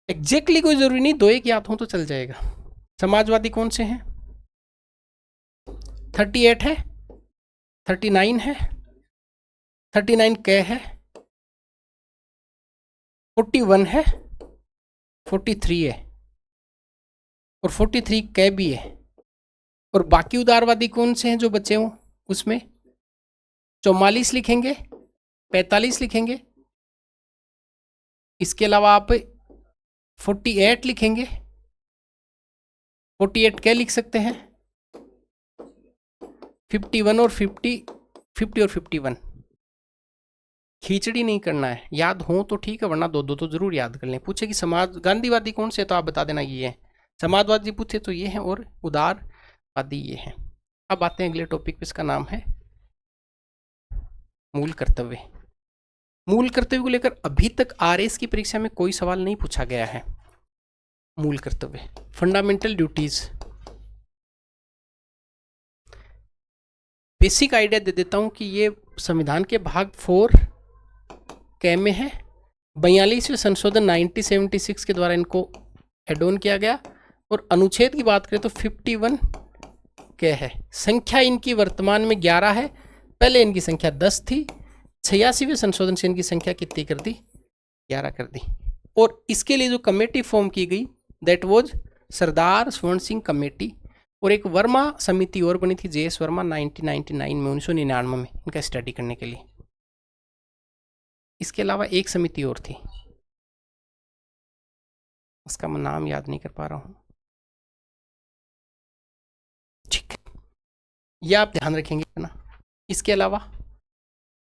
एग्जैक्टली कोई जरूरी नहीं, 2 एक याद हो तो चल जाएगा। समाजवादी कौन से हैं, 38 है, 39 है, 39 क है, 41 है, 43 है और 43 क भी है। और बाकी उदारवादी कौन से हैं जो बचे हों, उसमें 44 लिखेंगे, 45 लिखेंगे, इसके अलावा आप 48 लिखेंगे, 48 क लिख सकते हैं, 51 और 50 और 51। खींचड़ी नहीं करना है, याद हो तो ठीक है, वरना 2 तो जरूर याद कर लें। पूछे कि समाज गांधीवादी कौन से, तो आप बता देना ये है। समाजवादी पूछे तो ये हैं, और उदारवादी ये हैं। अब आते हैं अगले टॉपिक पे, इसका नाम है मूल कर्तव्य। मूल कर्तव्य को लेकर अभी तक आरएस की परीक्षा में कोई सवाल नहीं पूछा गया है। मूल कर्तव्य, फंडामेंटल ड्यूटीज, बेसिक आइडिया दे देता हूं कि ये संविधान के भाग 4 क में है। 42वें संशोधन 1976 के द्वारा इनको एड ऑन किया गया। और अनुच्छेद की बात करें तो 51 क है। संख्या इनकी वर्तमान में 11 है, पहले इनकी संख्या 10 थी। 86वें संशोधन से इनकी संख्या कितनी कर दी, 11 कर दी। और इसके लिए जो कमेटी फॉर्म की गई, दैट वाज सरदार स्वर्ण सिंह कमेटी। और एक वर्मा समिति और बनी थी, जेएस वर्मा, 1999 में, 1999 में, इनका स्टडी करने के लिए। इसके अलावा एक समिति और थी, उसका मैं नाम याद नहीं कर पा रहा हूं। ठीक, यह आप ध्यान रखेंगे ना। इसके अलावा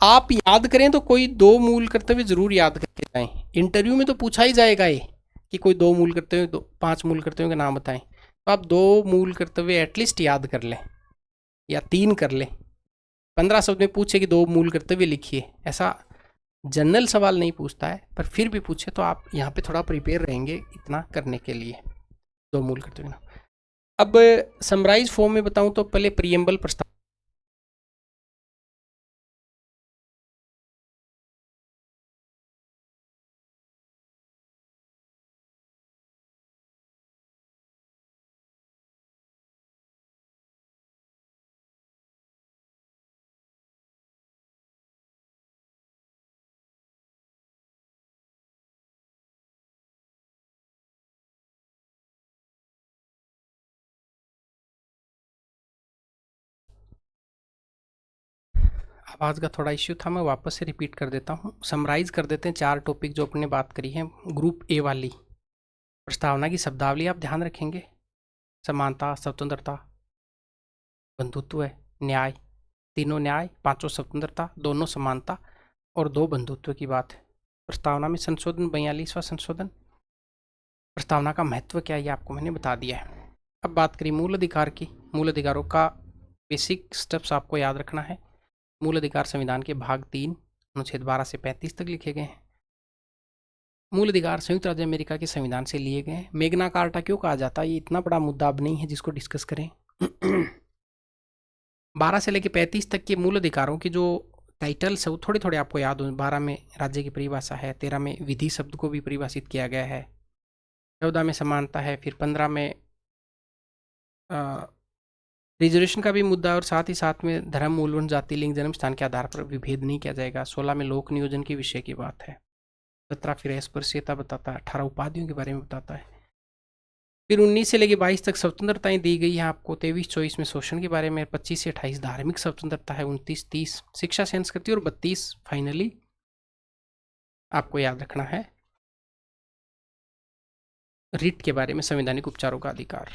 आप याद करें तो कोई 2 मूल कर्तव्य जरूर याद करके जाएं। इंटरव्यू में तो पूछा ही जाएगा ये कि कोई 2 मूल कर्तव्य, 5 मूल कर्तव्यों के नाम बताएं, तो आप 2 मूल कर्तव्य एटलीस्ट याद कर लें या 3 कर लें। 15 शब्द में पूछे कि 2 मूल कर्तव्य लिखिए, ऐसा जनरल सवाल नहीं पूछता है, पर फिर भी पूछे तो आप यहाँ पे थोड़ा प्रिपेयर रहेंगे इतना करने के लिए। 2 मूल कर्तव्य। अब समराइज फॉर्म में बताऊं तो पहले प्रियम्बल प्रस्ताव, आवाज़ का थोड़ा इश्यू था, मैं वापस से रिपीट कर देता हूँ। समराइज कर देते हैं 4 टॉपिक जो अपने बात करी है। ग्रुप ए वाली प्रस्तावना की शब्दावली आप ध्यान रखेंगे। समानता, स्वतंत्रता, बंधुत्व, न्याय, तीनों न्याय, 5 स्वतंत्रता, दोनों समानता और 2 बंधुत्व की बात है। प्रस्तावना में संशोधन, 42वां संशोधन। प्रस्तावना का महत्व क्या है ये आपको मैंने बता दिया है। अब बात करें मूल अधिकार की। मूल अधिकारों का बेसिक स्टेप्स आपको याद रखना है। मूल अधिकार संविधान के भाग 3 अनुच्छेद 12 से 35 तक लिखे गए हैं। मूल अधिकार संयुक्त राज्य अमेरिका के संविधान से लिए गए हैं। मैग्ना कार्टा क्यों कहा जाता है, ये इतना बड़ा मुद्दा अब नहीं है जिसको डिस्कस करें। 12 से लेकर 35 तक के मूल अधिकारों की जो टाइटल्स है वो थोड़े थोड़े आपको याद हो। 12 में राज्य की परिभाषा है, 13 में विधि शब्द को भी परिभाषित किया गया है, 14 में समानता है, फिर 15 में रिजर्वेशन का भी मुद्दा है, और साथ ही साथ में धर्म, मूलवन, जाति, लिंग, जन्म स्थान के आधार पर विभेद नहीं किया जाएगा। 16 में लोक नियोजन के विषय की बात है। 17 फिर स्पर्शीयता बताता है। 18 उपाधियों के बारे में बताता है। फिर 19 से लेकर 22 तक स्वतंत्रताएं दी गई है आपको। 23-24 में शोषण के बारे में, 25 से 28 धार्मिक स्वतंत्रता है, 29-30 शिक्षा, संस्कृति, और 32 फाइनली आपको याद रखना है रिट के बारे में, संवैधानिक उपचारों का अधिकार।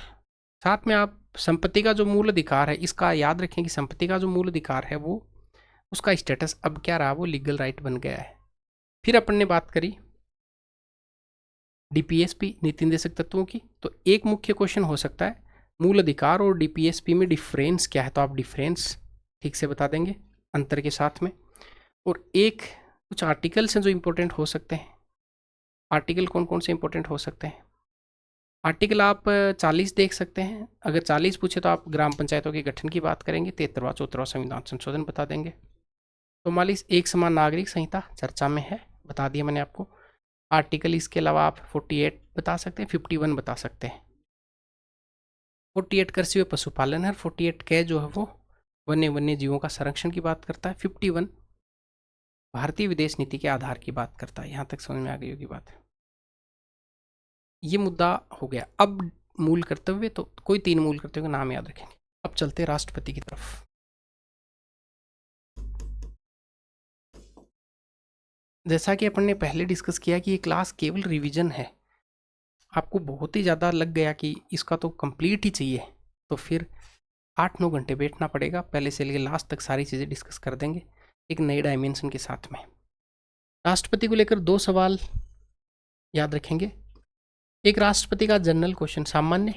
साथ में आप संपत्ति का जो मूल अधिकार है इसका याद रखें कि संपत्ति का जो मूल अधिकार है वो, उसका स्टेटस अब क्या रहा, वो लीगल राइट बन गया है। फिर अपन ने बात करी डीपीएसपी नीति निर्देशक तत्वों की, तो एक मुख्य क्वेश्चन हो सकता है मूल अधिकार और डीपीएसपी में डिफरेंस क्या है, तो आप डिफरेंस ठीक से बता देंगे अंतर के साथ में। और एक कुछ आर्टिकल्स हैं जो इंपॉर्टेंट हो सकते हैं। आर्टिकल कौन कौन से इंपॉर्टेंट हो सकते हैं? आर्टिकल आप 40 देख सकते हैं। अगर 40 पूछे तो आप ग्राम पंचायतों के गठन की बात करेंगे। 73वां 74वां संविधान संशोधन बता देंगे। 44 एक समान नागरिक संहिता चर्चा में है, बता दिया मैंने आपको। आर्टिकल इसके अलावा आप 48 बता सकते हैं, 51 बता सकते हैं। 48 कृषि व पशुपालन है, 48 के जो है वो वन्य जीवों का संरक्षण की बात करता है। 51 भारतीय विदेश नीति के आधार की बात करता है। यहाँ तक समझ में आ गई होगी बात। ये मुद्दा हो गया। अब मूल कर्तव्य, तो कोई 3 मूल कर्तव्य का नाम याद रखेंगे। अब चलते राष्ट्रपति की तरफ। जैसा कि अपन ने पहले डिस्कस किया कि ये क्लास केवल रिवीजन है। आपको बहुत ही ज़्यादा लग गया कि इसका तो कंप्लीट ही चाहिए, तो फिर 8-9 घंटे बैठना पड़ेगा। पहले से लेकर लास्ट तक सारी चीज़ें डिस्कस कर देंगे एक नए डायमेंशन के साथ में। राष्ट्रपति को लेकर 2 सवाल याद रखेंगे। एक राष्ट्रपति का जनरल क्वेश्चन सामान्य,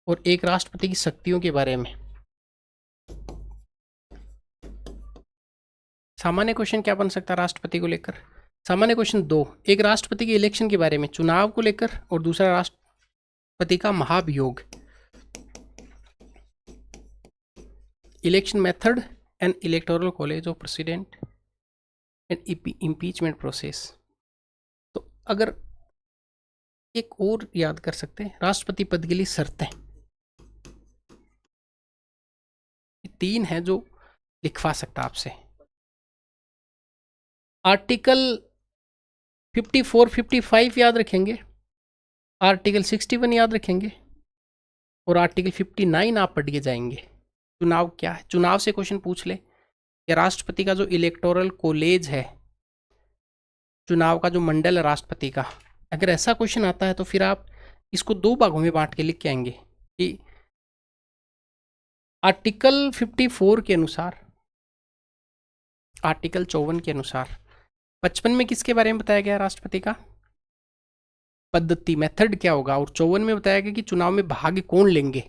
और एक राष्ट्रपति की शक्तियों के बारे में। सामान्य क्वेश्चन क्या बन सकता है राष्ट्रपति को लेकर? सामान्य क्वेश्चन 2, एक राष्ट्रपति के इलेक्शन के बारे में, चुनाव को लेकर, और दूसरा राष्ट्रपति का महाभियोग, election method and electoral college of president and impeachment process. तो अगर एक और याद कर सकते हैं, राष्ट्रपति पद के लिए शर्तें, 3 है जो लिखवा सकता आपसे। आर्टिकल 54, 55 याद रखेंगे, आर्टिकल 61 याद रखेंगे, और आर्टिकल 59 आप पढ़ के जाएंगे। चुनाव क्या है? चुनाव से क्वेश्चन पूछ ले कि राष्ट्रपति का जो इलेक्टोरल कॉलेज है, चुनाव का जो मंडल है राष्ट्रपति का, अगर ऐसा क्वेश्चन आता है तो फिर आप इसको 2 भागों में बांट के लिख के आएंगे कि आर्टिकल 54 के अनुसार, आर्टिकल 54 के अनुसार 55 में किसके बारे में बताया गया? राष्ट्रपति का पद्धति, मेथड क्या होगा, और 54 में बताया गया कि चुनाव में भाग कौन लेंगे।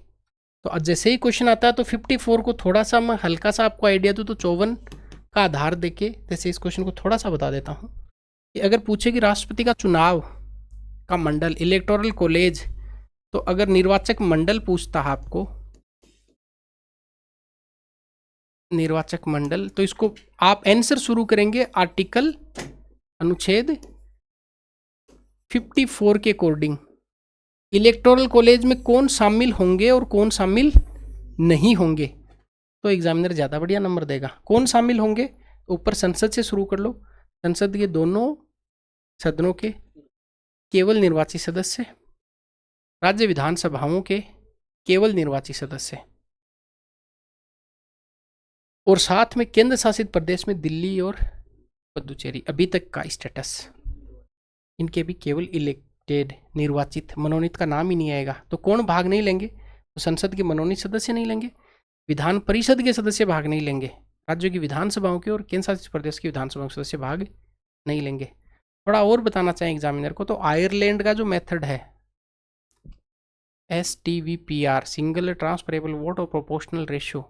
तो जैसे ही क्वेश्चन आता है तो 54 को थोड़ा सा मैं हल्का सा आपको आइडिया दूँ तो 54 का आधार देके जैसे इस क्वेश्चन को थोड़ा सा बता देता हूँ कि अगर पूछे कि राष्ट्रपति का चुनाव का मंडल, इलेक्टोरल कॉलेज, तो अगर निर्वाचक मंडल पूछता है आपको, निर्वाचक मंडल, तो इसको आप आंसर शुरू करेंगे आर्टिकल अनुच्छेद 54 के अकॉर्डिंग। इलेक्टोरल कॉलेज में कौन शामिल होंगे और कौन शामिल नहीं होंगे, तो एग्जामिनर ज़्यादा बढ़िया नंबर देगा। कौन शामिल होंगे? तो ऊपर संसद से शुरू कर लो। संसद के दोनों सदनों के केवल निर्वाचित सदस्य, राज्य विधानसभाओं के केवल निर्वाचित सदस्य, और साथ में केंद्र शासित प्रदेश में दिल्ली और पुदुचेरी अभी तक का स्टेटस, इनके भी केवल इलेक्टेड, निर्वाचित, मनोनीत का नाम ही नहीं आएगा। तो कौन भाग नहीं लेंगे? तो संसद के मनोनीत सदस्य नहीं लेंगे, विधान परिषद के सदस्य भाग नहीं लेंगे, राज्यों की विधानसभाओं के और केंद्र शासित प्रदेश की विधानसभाओं के सदस्य भाग नहीं लेंगे। थोड़ा और बताना चाहें एग्जामिनर को, तो आयरलैंड का जो मेथड है STVPR, सिंगल ट्रांसफरेबल वोट और प्रोपोर्शनल रेशियो,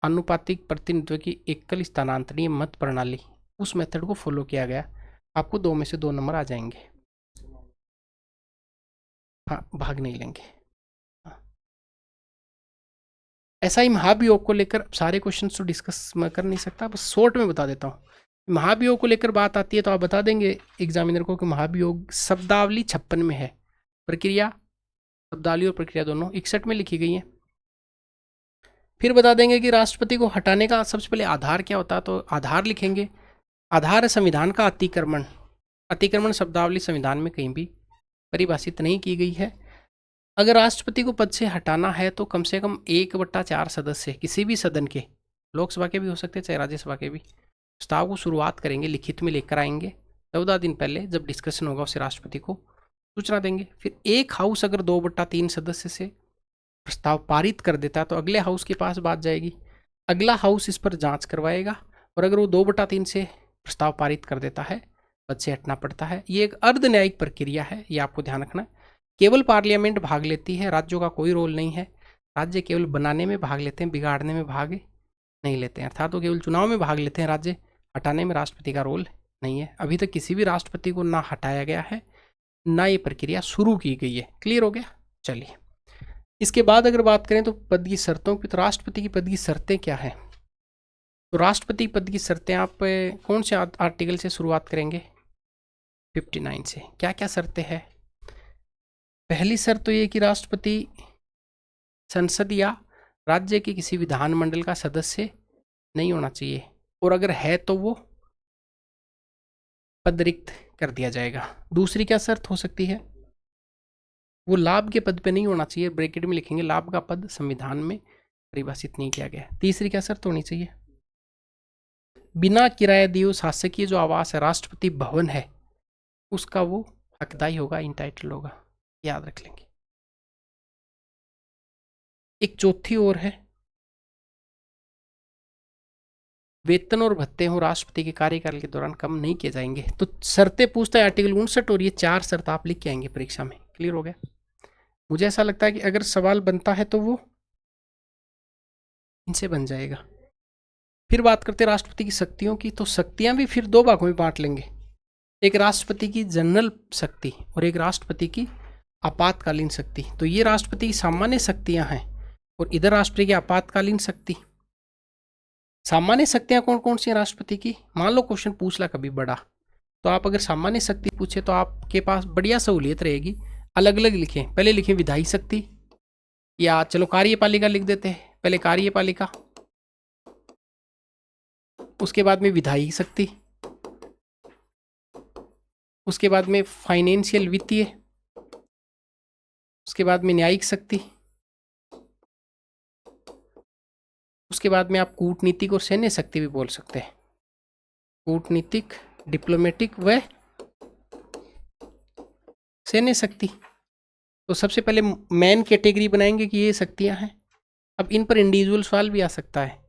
आनुपातिक प्रतिनिधित्व की एकल स्थानांतरणीय मत प्रणाली, उस मेथड को फॉलो किया गया। आपको 2 में से 2 नंबर आ जाएंगे। हाँ, भाग नहीं लेंगे। ऐसा ही महाभियोग को लेकर सारे क्वेश्चंस तो डिस्कस मैं कर नहीं सकता, बस शॉर्ट में बता देता हूँ। महाभियोग को लेकर बात आती है तो आप बता देंगे एग्जामिनर को कि महाभियोग शब्दावली 56 में है, प्रक्रिया, शब्दावली और प्रक्रिया दोनों 61 में लिखी गई है। फिर बता देंगे कि राष्ट्रपति को हटाने का सबसे पहले आधार क्या होता है, तो आधार लिखेंगे। आधार है संविधान का अतिक्रमण। अतिक्रमण शब्दावली संविधान में कहीं भी परिभाषित नहीं की गई है। अगर राष्ट्रपति को पद से हटाना है तो कम से कम 1/4 सदस्य किसी भी सदन के, लोकसभा के भी हो सकते हैं चाहे राज्यसभा के भी, प्रस्ताव को शुरुआत करेंगे, लिखित में लेकर आएंगे। 14 दिन पहले जब डिस्कशन होगा उसे राष्ट्रपति को सूचना देंगे। फिर एक हाउस अगर 2/3 सदस्य से प्रस्ताव पारित कर देता है तो अगले हाउस के पास बात जाएगी, अगला हाउस इस पर जांच करवाएगा, और अगर वो 2/3 से प्रस्ताव पारित कर देता है, पद से हटना पड़ता है। ये एक अर्ध न्यायिक प्रक्रिया है, ये आपको ध्यान रखना है। केवल पार्लियामेंट भाग लेती है, राज्यों का कोई रोल नहीं है। राज्य केवल बनाने में भाग लेते हैं, बिगाड़ने में भाग नहीं लेते हैं। अर्थात वो केवल चुनाव में भाग लेते हैं, राज्य हटाने में राष्ट्रपति का रोल नहीं है। अभी तक किसी भी राष्ट्रपति को ना हटाया गया है, ना ये प्रक्रिया शुरू की गई है। क्लियर हो गया? चलिए, इसके बाद अगर बात करें तो पद की शर्तों की, तो राष्ट्रपति की पद की शर्तें क्या है? तो राष्ट्रपति पद की शर्तें आप कौन से आर्टिकल से शुरुआत करेंगे? 59 से। क्या क्या शर्तें हैं? पहली शर्त तो ये कि राष्ट्रपति संसद या राज्य के किसी विधानमंडल का सदस्य नहीं होना चाहिए, और अगर है तो वो पद रिक्त कर दिया जाएगा। दूसरी क्या शर्त हो सकती है? वो लाभ के पद पे नहीं होना चाहिए, ब्रैकेट में लिखेंगे लाभ का पद संविधान में परिभाषित नहीं किया गया। तीसरी क्या शर्त होनी चाहिए? बिना किराया दिए शासकीय जो आवास है, राष्ट्रपति भवन है, उसका वो हकदाई होगा, इंटाइटल होगा। याद रख लेंगे। एक चौथी और है, वेतन और भत्ते हो राष्ट्रपति के कार्यकाल के दौरान कम नहीं किए जाएंगे। तो शर्तें पूछता है आर्टिकल 59, और ये 4 शर्त आप लिख के आएंगे परीक्षा में। क्लियर हो गया? मुझे ऐसा लगता है कि अगर सवाल बनता है तो वो इनसे बन जाएगा। फिर बात करते हैं राष्ट्रपति की शक्तियों की। तो शक्तियां भी फिर 2 भागों में बांट लेंगे, एक राष्ट्रपति की जनरल शक्ति और एक राष्ट्रपति की आपातकालीन शक्ति। तो ये राष्ट्रपति की सामान्य शक्तियां हैं और इधर राष्ट्रपति की आपातकालीन शक्ति। सामान्य शक्तियां कौन कौन सी हैं राष्ट्रपति की? मान लो क्वेश्चन पूछ ला कभी बड़ा, तो आप अगर सामान्य शक्ति पूछे तो आपके पास बढ़िया सहूलियत रहेगी, अलग अलग लिखें। पहले लिखें विधायी शक्ति, या चलो कार्यपालिका लिख देते हैं। पहले कार्यपालिका, उसके बाद में विधायी शक्ति, उसके बाद में फाइनेंशियल वित्तीय, उसके बाद में न्यायिक शक्ति, उसके बाद में आप कूटनीतिक और सैन्य शक्ति भी बोल सकते हैं। कूटनीतिक, डिप्लोमेटिक व सैन्य शक्ति। तो सबसे पहले मेन कैटेगरी बनाएंगे कि ये शक्तियां हैं। अब इन पर इंडिविजुअल सवाल भी आ सकता है।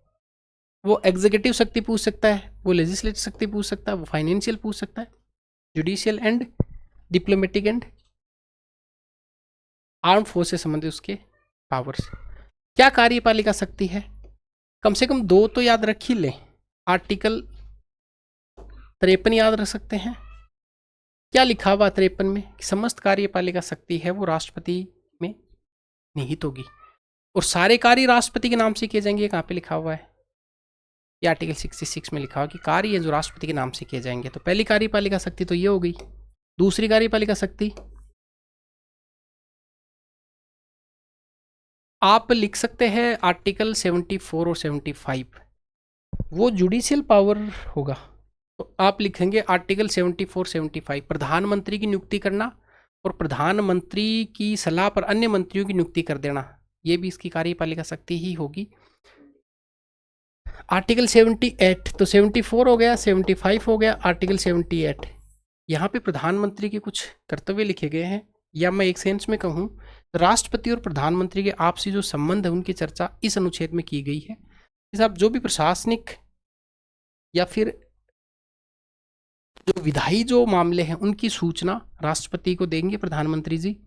वो एग्जीक्यूटिव शक्ति पूछ सकता है, वो लेजिस्लेटिव शक्ति पूछ सकता है, वो फाइनेंशियल पूछ सकता है, judicial and diplomatic and arm force से संबंधित उसके पावर्स। क्या कार्यपालिका शक्ति है? कम से कम 2 तो याद रख ही लें। आर्टिकल 53 याद रख सकते हैं। क्या लिखा हुआ 53 में? कि समस्त कार्यपालिका शक्ति है वो राष्ट्रपति में निहित होगी और सारे कार्य राष्ट्रपति के नाम से किए जाएंगे। कहाँ पे लिखा हुआ है? ये आर्टिकल 66 में लिखा हुआ कि कार्य जो राष्ट्रपति के नाम से किए जाएंगे। तो पहली कार्यपालिका शक्ति तो ये हो गई। दूसरी कार्यपालिका शक्ति आप लिख सकते हैं आर्टिकल 74 और 75, वो जुडिशियल पावर होगा। तो आप लिखेंगे आर्टिकल 74, 75 प्रधानमंत्री की नियुक्ति करना और प्रधानमंत्री की सलाह पर अन्य मंत्रियों की नियुक्ति कर देना, ये भी इसकी कार्यपालिका शक्ति ही होगी। आर्टिकल 78, तो 74 हो गया, 75 हो गया, आर्टिकल 78। यहाँ पे प्रधानमंत्री के कुछ कर्तव्य लिखे गए हैं, या मैं एक सेंस में कहूँ राष्ट्रपति और प्रधानमंत्री के आपसी जो संबंध है उनकी चर्चा इस अनुच्छेद में की गई है। साहब जो भी प्रशासनिक या फिर जो विधायी जो मामले हैं उनकी सूचना राष्ट्रपति को देंगे प्रधानमंत्री जी।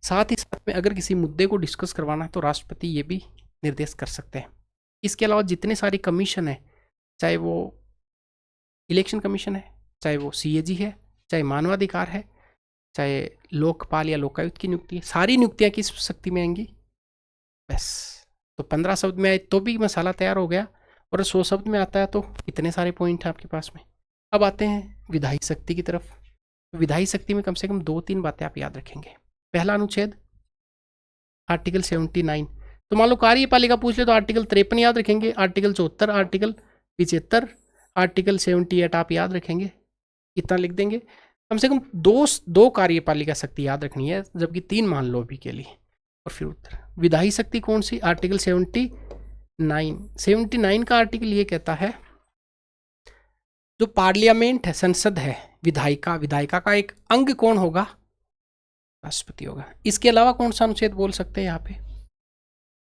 साथ ही साथ में अगर किसी मुद्दे को डिस्कस करवाना है तो राष्ट्रपति ये भी निर्देश कर सकते हैं। इसके अलावा जितने सारे कमीशन है, चाहे वो इलेक्शन कमीशन है, चाहे वो CAG है, चाहे मानवाधिकार है, चाहे लोकपाल या लोकायुक्त की नियुक्ति है, सारी नियुक्तियां किस शक्ति में आएंगी? बस। तो 15 शब्द में आए तो भी मसाला तैयार हो गया, और 100 शब्द में आता है तो इतने सारे पॉइंट हैं आपके पास में। अब आते हैं विधायी शक्ति की तरफ। विधायी शक्ति में कम से कम 2-3 बातें आप याद रखेंगे। पहला अनुच्छेद आर्टिकल 79। तो मान लो कार्यपालिका पूछ ले तो आर्टिकल 53 याद रखेंगे, आर्टिकल 74, आर्टिकल 75, आर्टिकल 78 आप याद रखेंगे। इतना लिख देंगे। कम से कम दो कार्यपालिका शक्ति याद रखनी है, जबकि 3 मान लो अभी के लिए। और फिर उत्तर विधायी शक्ति कौन सी? आर्टिकल 79 का आर्टिकल ये कहता है जो पार्लियामेंट है, संसद है, विधायिका का एक अंग कौन होगा? राष्ट्रपति होगा। इसके अलावा कौन सा अनुच्छेद बोल सकते हैं यहाँ पे?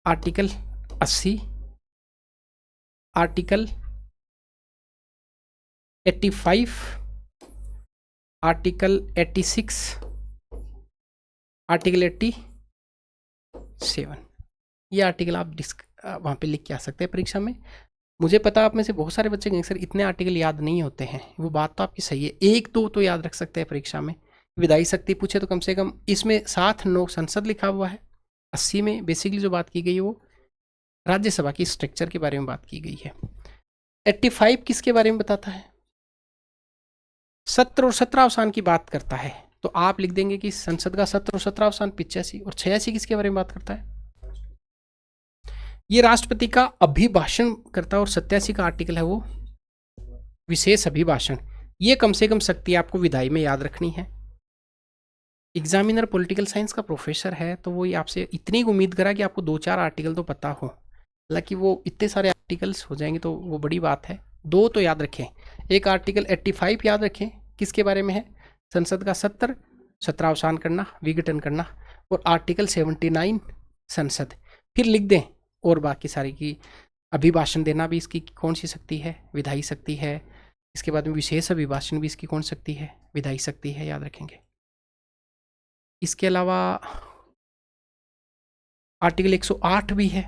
आर्टिकल 80, आर्टिकल 85, आर्टिकल 86, आर्टिकल 87, ये आर्टिकल आप वहाँ पे लिख के आ सकते हैं परीक्षा में। मुझे पता आप में से बहुत सारे बच्चे कहेंगे सर इतने आर्टिकल याद नहीं होते हैं, वो बात तो आपकी सही है, एक दो तो याद रख सकते हैं परीक्षा में। विधायी शक्ति पूछे तो कम से कम इसमें 7 9 संसद लिखा हुआ है। 80 में बेसिकली जो बात की गई है वो राज्यसभा की स्ट्रक्चर के बारे में बात की गई है। 85 किसके बारे में बताता है? सत्र और सत्रावसान की बात करता है, तो आप लिख देंगे कि संसद का सत्र और सत्रावसान 85। और 86 किसके बारे में बात करता है? ये राष्ट्रपति का अभिभाषण करता है। और 87 का आर्टिकल है वो विशेष अभिभाषण। ये कम से कम शक्ति आपको विधायी में याद रखनी है। एग्जामिनर पॉलिटिकल साइंस का प्रोफेसर है तो वो आपसे इतनी उम्मीद करा कि आपको 2-4 आर्टिकल तो पता हो, हालांकि वो इतने सारे आर्टिकल्स हो जाएंगे तो वो बड़ी बात है। 2 तो याद रखें। एक आर्टिकल 85 याद रखें, किसके बारे में है? संसद का सत्र, सत्रावसान करना, विघटन करना। और आर्टिकल 79 संसद। फिर लिख दें और बाकी सारी की अभिभाषण देना भी इसकी कौन सी शक्ति है? विधायी शक्ति है। इसके बाद में विशेष अभिभाषण भी इसकी कौन शक्ति है? विधायी शक्ति है, याद रखेंगे। इसके अलावा आर्टिकल 108 भी है,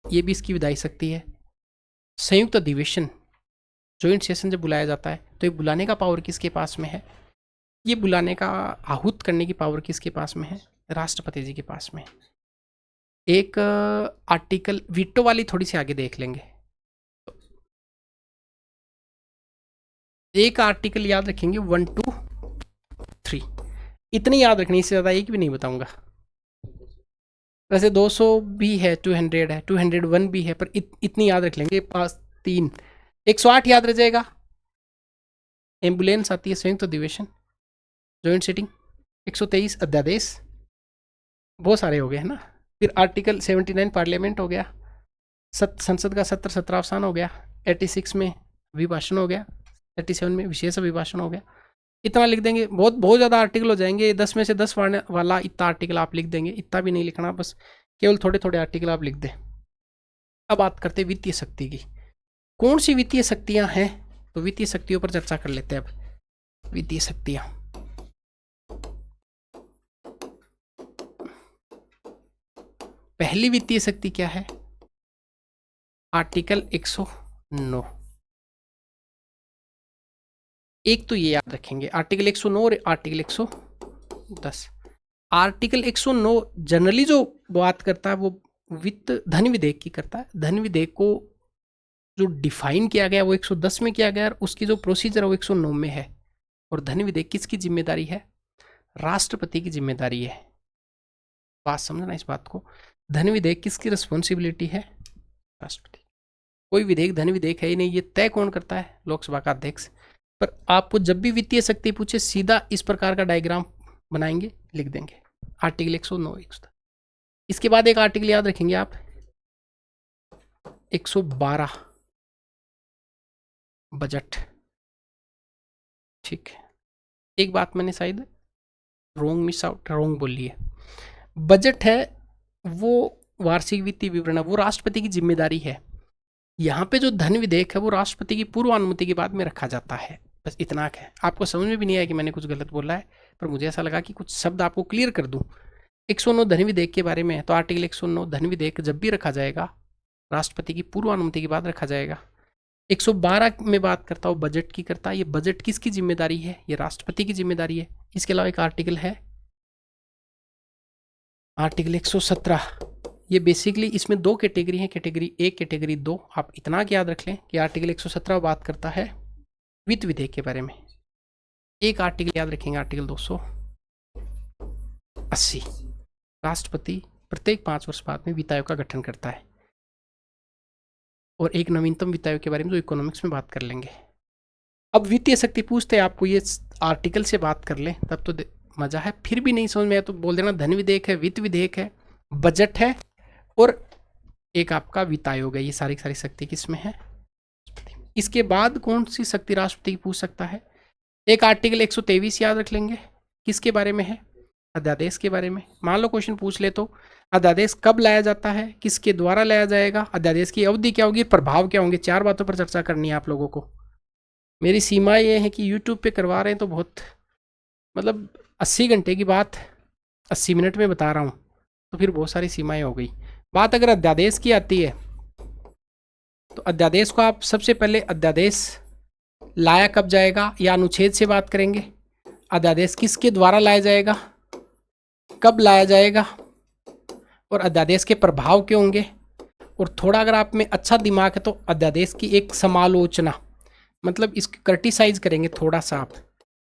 ये भी इसकी विधायी शक्ति है। संयुक्त अधिवेशन, जॉइंट सेशन जब बुलाया जाता है तो ये बुलाने का पावर किसके पास में है? ये बुलाने का आहूत करने की पावर किसके पास में है? राष्ट्रपति जी के पास में। एक आर्टिकल वीटो वाली थोड़ी सी आगे देख लेंगे। एक आर्टिकल याद रखेंगे 1 2 3, इतनी याद रखनी, इससे ज़्यादा एक भी नहीं बताऊंगा। वैसे 200 भी है, 200 है, 201 भी है, पर इतनी याद रख लेंगे। 5 3 108 याद रह जाएगा। एम्बुलेंस आती है, संयुक्त अधिवेशन, जॉइंट सिटिंग। 123 अध्यादेश, बहुत सारे हो गए हैं ना। फिर आर्टिकल 79 पार्लियामेंट हो गया, संसद का सत्र सत्रावसान हो गया, 86 में अभिभाषण हो गया, 37 में विशेष अभिभाषण हो गया। इतना लिख देंगे, बहुत ज़्यादा आर्टिकल हो जाएंगे। 10 में से 10 वाला इतना आर्टिकल आप लिख देंगे, इतना भी नहीं लिखना, बस केवल थोड़े थोड़े आर्टिकल आप लिख दें। अब बात करते हैं वित्तीय शक्ति की। कौन सी वित्तीय शक्तियां हैं? तो वित्तीय शक्तियों पर चर्चा कर लेते हैं अब। वित्तीय शक्तियां, पहली वित्तीय शक्ति क्या है? आर्टिकल 109। एक तो ये याद रखेंगे, आर्टिकल 109 और आर्टिकल 110। आर्टिकल 109 जनरली जो बात करता है वो वित्त धन विधेयक की करता है। धन विधेयक को जो डिफाइन किया गया वो 110 में किया गया, और उसकी जो प्रोसीजर है वो 109 में है। और धन विधेयक किसकी जिम्मेदारी है? राष्ट्रपति की जिम्मेदारी है। बात समझना इस बात को। धन विधेयक किसकी रिस्पॉन्सिबिलिटी है? राष्ट्रपति। कोई विधेयक धन विधेयक है ही नहीं, ये तय कौन करता है? लोकसभा का अध्यक्ष। पर आपको जब भी वित्तीय शक्ति पूछे सीधा इस प्रकार का डायग्राम बनाएंगे, लिख देंगे आर्टिकल 109 110। इसके बाद एक आर्टिकल याद रखेंगे आप, 112 बजट। ठीक है, एक बात मैंने शायद मिस आउट बोली है। बजट है वो वार्षिक वित्तीय विवरण है, वो राष्ट्रपति की जिम्मेदारी है। यहाँ पे जो धन विधेयक है वो राष्ट्रपति की पूर्व अनुमति के बाद में रखा जाता है। बस इतना है। आपको समझ में भी नहीं आया कि मैंने कुछ गलत बोला है, पर मुझे ऐसा लगा कि कुछ शब्द आपको क्लियर कर दूं। 109 धन विधेयक के बारे में है, तो आर्टिकल 109 धन विधेयक जब भी रखा जाएगा राष्ट्रपति की पूर्व अनुमति के बाद रखा जाएगा। 112 में बात करता हूँ बजट की करता है। ये बजट किसकी जिम्मेदारी है? ये राष्ट्रपति की जिम्मेदारी है। इसके अलावा एक आर्टिकल है आर्टिकल 117। ये बेसिकली इसमें 2 कैटेगरी हैं, कैटेगरी 1 कैटेगरी 2। आप इतना याद रख लें कि आर्टिकल 117 बात करता है वित्त विधेयक के बारे में। एक आर्टिकल याद रखेंगे, आर्टिकल 280। राष्ट्रपति प्रत्येक 5 वर्ष बाद में वित्त आयोग का गठन करता है। और एक नवीनतम वित्त आयोग के बारे में जो इकोनॉमिक्स में बात कर लेंगे। अब वित्तीय शक्ति पूछते हैं आपको, ये आर्टिकल से बात कर लें तब तो मजा है। फिर भी नहीं समझ में आया तो बोल देना धन विधेयक है, वित्त विधेयक है, बजट है और एक आपका वित्त आयोग है। ये सारी सारी शक्ति किसमें है? इसके बाद कौन सी शक्ति राष्ट्रपति की पूछ सकता है? एक आर्टिकल 123 याद रख लेंगे, किसके बारे में है? अध्यादेश के बारे में। मान लो क्वेश्चन पूछ ले तो अध्यादेश कब लाया जाता है, किसके द्वारा लाया जाएगा, अध्यादेश की अवधि क्या होगी, प्रभाव क्या होंगे। 4 बातों पर चर्चा करनी है आप लोगों को। मेरी सीमा ये है कि यूट्यूब पे करवा रहे हैं तो बहुत, मतलब 80 घंटे की बात 80 मिनट में बता रहा हूँ, तो फिर बहुत सारी सीमाएं हो गई। बात अगर अध्यादेश की आती है तो अध्यादेश को आप सबसे पहले अध्यादेश लाया कब जाएगा या अनुच्छेद से बात करेंगे। अध्यादेश किसके द्वारा लाया जाएगा, कब लाया जाएगा, और अध्यादेश के प्रभाव क्या होंगे। और थोड़ा अगर आप में अच्छा दिमाग है तो अध्यादेश की एक समालोचना, मतलब इसकी क्रिटिसाइज करेंगे थोड़ा सा आप,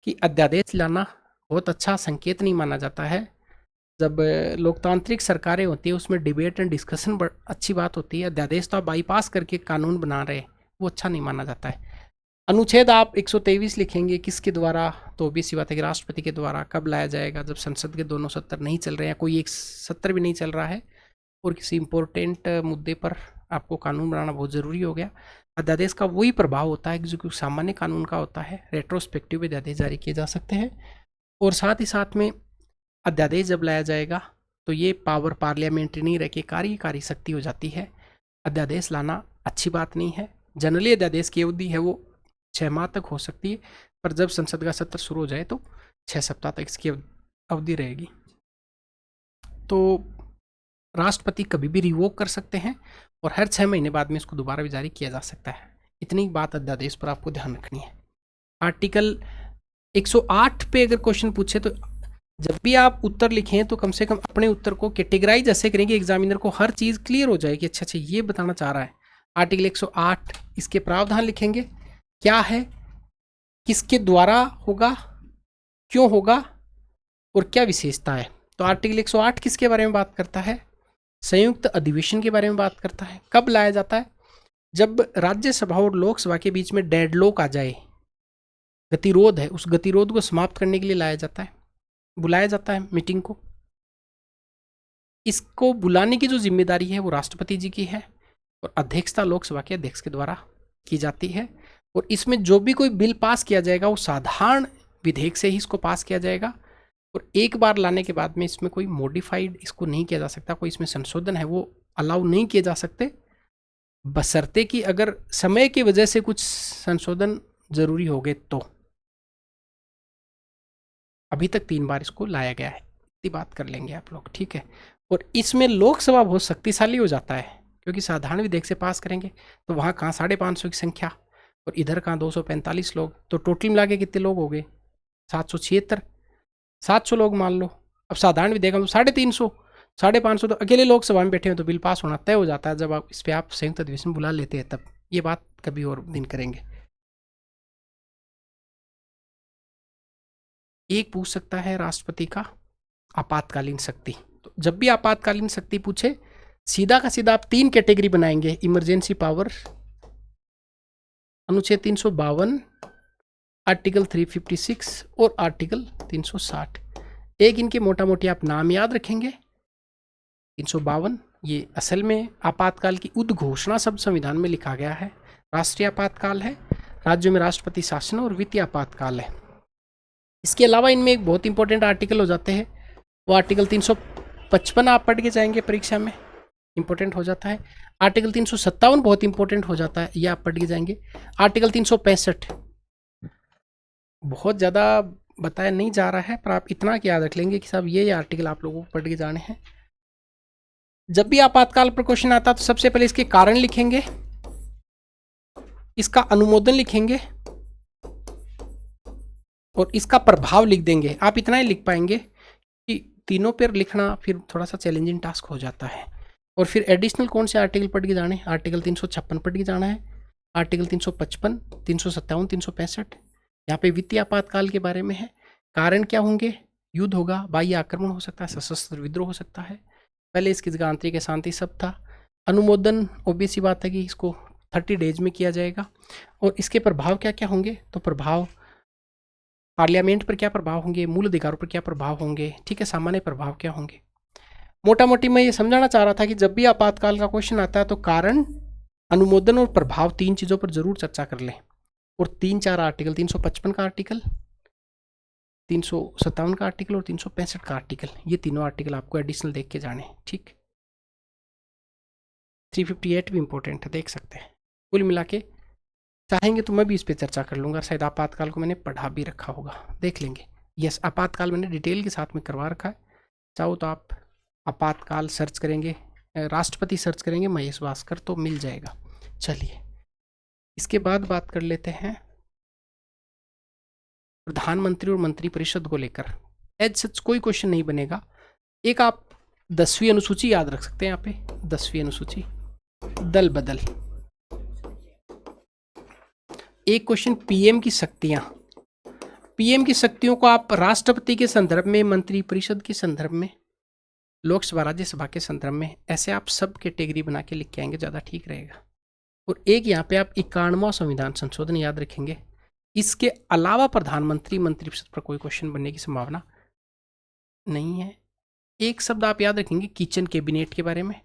कि अध्यादेश लाना बहुत अच्छा संकेत नहीं माना जाता है। जब लोकतांत्रिक सरकारें होती है उसमें डिबेट एंड डिस्कशन अच्छी बात होती है। अध्यादेश तो आप बाईपास करके कानून बना रहे हैं, वो अच्छा नहीं माना जाता है। अनुच्छेद आप 123 लिखेंगे, किसके द्वारा, तो ऑब्वियस सी बात है कि राष्ट्रपति के द्वारा। कब लाया जाएगा, जब संसद के दोनों सत्र नहीं चल रहे हैं, कोई एक सत्र भी नहीं चल रहा है और किसी इंपॉर्टेंट मुद्दे पर आपको कानून बनाना बहुत ज़रूरी हो गया। अध्यादेश का वही प्रभाव होता है जो कि सामान्य कानून का होता है। रेट्रोस्पेक्टिव अध्यादेश जारी किए जा सकते हैं। और साथ ही साथ में अध्यादेश जब लाया जाएगा तो ये पावर पार्लियामेंट्री नहीं रह के कार्यकारी शक्ति हो जाती है। अध्यादेश लाना अच्छी बात नहीं है। जनरली अध्यादेश की अवधि है वो 6 माह तक हो सकती है, पर जब संसद का सत्र शुरू हो जाए तो 6 सप्ताह तक इसकी अवधि रहेगी। तो राष्ट्रपति कभी भी रिवोक कर सकते हैं और हर 6 महीने बाद में इसको दोबारा भी जारी किया जा सकता है। इतनी बात अध्यादेश पर आपको ध्यान रखनी है। आर्टिकल 108 पे अगर क्वेश्चन पूछे तो जब भी आप उत्तर लिखें तो कम से कम अपने उत्तर को कैटेगराइज ऐसे करें कि एग्जामिनर को हर चीज़ क्लियर हो जाए कि अच्छा अच्छा ये बताना चाह रहा है। आर्टिकल 108 इसके प्रावधान लिखेंगे, क्या है, किसके द्वारा होगा, क्यों होगा और क्या विशेषता है। तो आर्टिकल 108 किसके बारे में बात करता है, संयुक्त अधिवेशन के बारे में बात करता है। कब लाया जाता है, जब राज्यसभा और लोकसभा के बीच में डेडलॉक आ जाए, गतिरोध है, उस गतिरोध को समाप्त करने के लिए लाया जाता है, बुलाया जाता है मीटिंग को। इसको बुलाने की जो जिम्मेदारी है वो राष्ट्रपति जी की है और अध्यक्षता लोकसभा के अध्यक्ष के द्वारा की जाती है। और इसमें जो भी कोई बिल पास किया जाएगा वो साधारण विधेयक से ही इसको पास किया जाएगा और एक बार लाने के बाद में इसमें कोई मॉडिफाइड इसको नहीं किया जा सकता, कोई इसमें संशोधन है वो अलाउ नहीं किए जा सकते, बशर्ते कि अगर समय की वजह से कुछ संशोधन जरूरी हो गए तो। अभी तक 3 बार इसको लाया गया है, इतनी बात कर लेंगे आप लोग, ठीक है। और इसमें लोकसभा बहुत शक्तिशाली हो जाता है क्योंकि साधारण विधेयक से पास करेंगे तो वहाँ कहाँ 550 की संख्या और इधर कहाँ 245 लोग, तो टोटल मिला के कितने लोग हो गए, 776, 700 लोग मान लो। अब साधारण विधेयक हम 350, 550 तो अकेले लोकसभा में बैठे हो तो बिल पास होना तय हो जाता है जब आप इस पर आप संयुक्त अधिवेशन बुला लेते हैं तब। ये बात कभी और दिन करेंगे। एक पूछ सकता है राष्ट्रपति का आपातकालीन शक्ति, तो जब भी आपातकालीन शक्ति पूछे सीधा का सीधा आप 3 कैटेगरी बनाएंगे, इमरजेंसी पावर, अनुच्छेद 352, आर्टिकल 356 और आर्टिकल 360। एक इनके मोटा मोटी आप नाम याद रखेंगे। 352 ये असल में आपातकाल की उद्घोषणा शब्द संविधान में लिखा गया है, राष्ट्रीय आपातकाल है, राज्यों में राष्ट्रपति शासन और वित्तीय आपातकाल है। इसके अलावा इनमें एक बहुत इंपॉर्टेंट आर्टिकल हो जाते हैं, वो आर्टिकल 355 आप पढ़ के जाएंगे परीक्षा में, इंपॉर्टेंट हो जाता है। आर्टिकल 357 बहुत इंपॉर्टेंट हो जाता है, ये आप पढ़ के जाएंगे। आर्टिकल 365 बहुत ज़्यादा बताया नहीं जा रहा है पर आप इतना याद रख लेंगे कि साहब ये आर्टिकल आप लोगों को पढ़ के जाने हैं। जब भी आपातकाल पर क्वेश्चन आता है तो सबसे पहले इसके कारण लिखेंगे, इसका अनुमोदन लिखेंगे और इसका प्रभाव लिख देंगे। आप इतना ही लिख पाएंगे कि तीनों पर लिखना फिर थोड़ा सा चैलेंजिंग टास्क हो जाता है। और फिर एडिशनल कौन से आर्टिकल पढ़ के जाने, आर्टिकल 356 पढ़ के जाना है, आर्टिकल 355, 357, 365। यहाँ पे वित्तीय आपातकाल के बारे में है। कारण क्या होंगे, युद्ध होगा, बाह्य आक्रमण हो सकता है, सशस्त्र विद्रोह हो सकता है, पहले इसकी जगह आंतरिक शांति सब था। अनुमोदन ऑब्वियस सी बात है कि इसको 30 डेज में किया जाएगा। और इसके प्रभाव क्या क्या होंगे, तो प्रभाव पार्लियामेंट पर क्या प्रभाव होंगे, मूल अधिकारों पर क्या प्रभाव होंगे, ठीक है, सामान्य प्रभाव क्या होंगे। मोटा मोटी मैं ये समझाना चाह रहा था कि जब भी आपातकाल का क्वेश्चन आता है तो कारण, अनुमोदन और प्रभाव 3 चीज़ों पर जरूर चर्चा कर लें। और 3-4 आर्टिकल, 355 का आर्टिकल, 357 का आर्टिकल और 365 का आर्टिकल, ये तीनों आर्टिकल आपको एडिशनल देख के जाने, ठीक। 358 भी इंपॉर्टेंट है, देख सकते हैं। कुल मिला के चाहेंगे तो मैं भी इस पे चर्चा कर लूँगा, शायद आपातकाल को मैंने पढ़ा भी रखा होगा, देख लेंगे। यस, आपातकाल मैंने डिटेल के साथ में करवा रखा है। चाहो तो आप आपातकाल सर्च करेंगे, राष्ट्रपति सर्च करेंगे महेश भास्कर तो मिल जाएगा। चलिए इसके बाद बात कर लेते हैं प्रधानमंत्री और मंत्रिपरिषद को लेकर। एज सच कोई क्वेश्चन नहीं बनेगा। एक आप 10वीं अनुसूची याद रख सकते हैं यहाँ पे, 10वीं अनुसूची दल बदल। एक क्वेश्चन पीएम की शक्तियां, पीएम की शक्तियों को आप राष्ट्रपति के संदर्भ में, मंत्रिपरिषद के संदर्भ में, लोकसभा राज्यसभा के संदर्भ में, ऐसे आप सब कैटेगरी बना के लिख के आएंगे, ज़्यादा ठीक रहेगा। और एक यहाँ पे आप 91वां संविधान संशोधन याद रखेंगे। इसके अलावा प्रधानमंत्री मंत्रिपरिषद पर कोई क्वेश्चन बनने की संभावना नहीं है। एक शब्द आप याद रखेंगे किचन कैबिनेट के बारे में।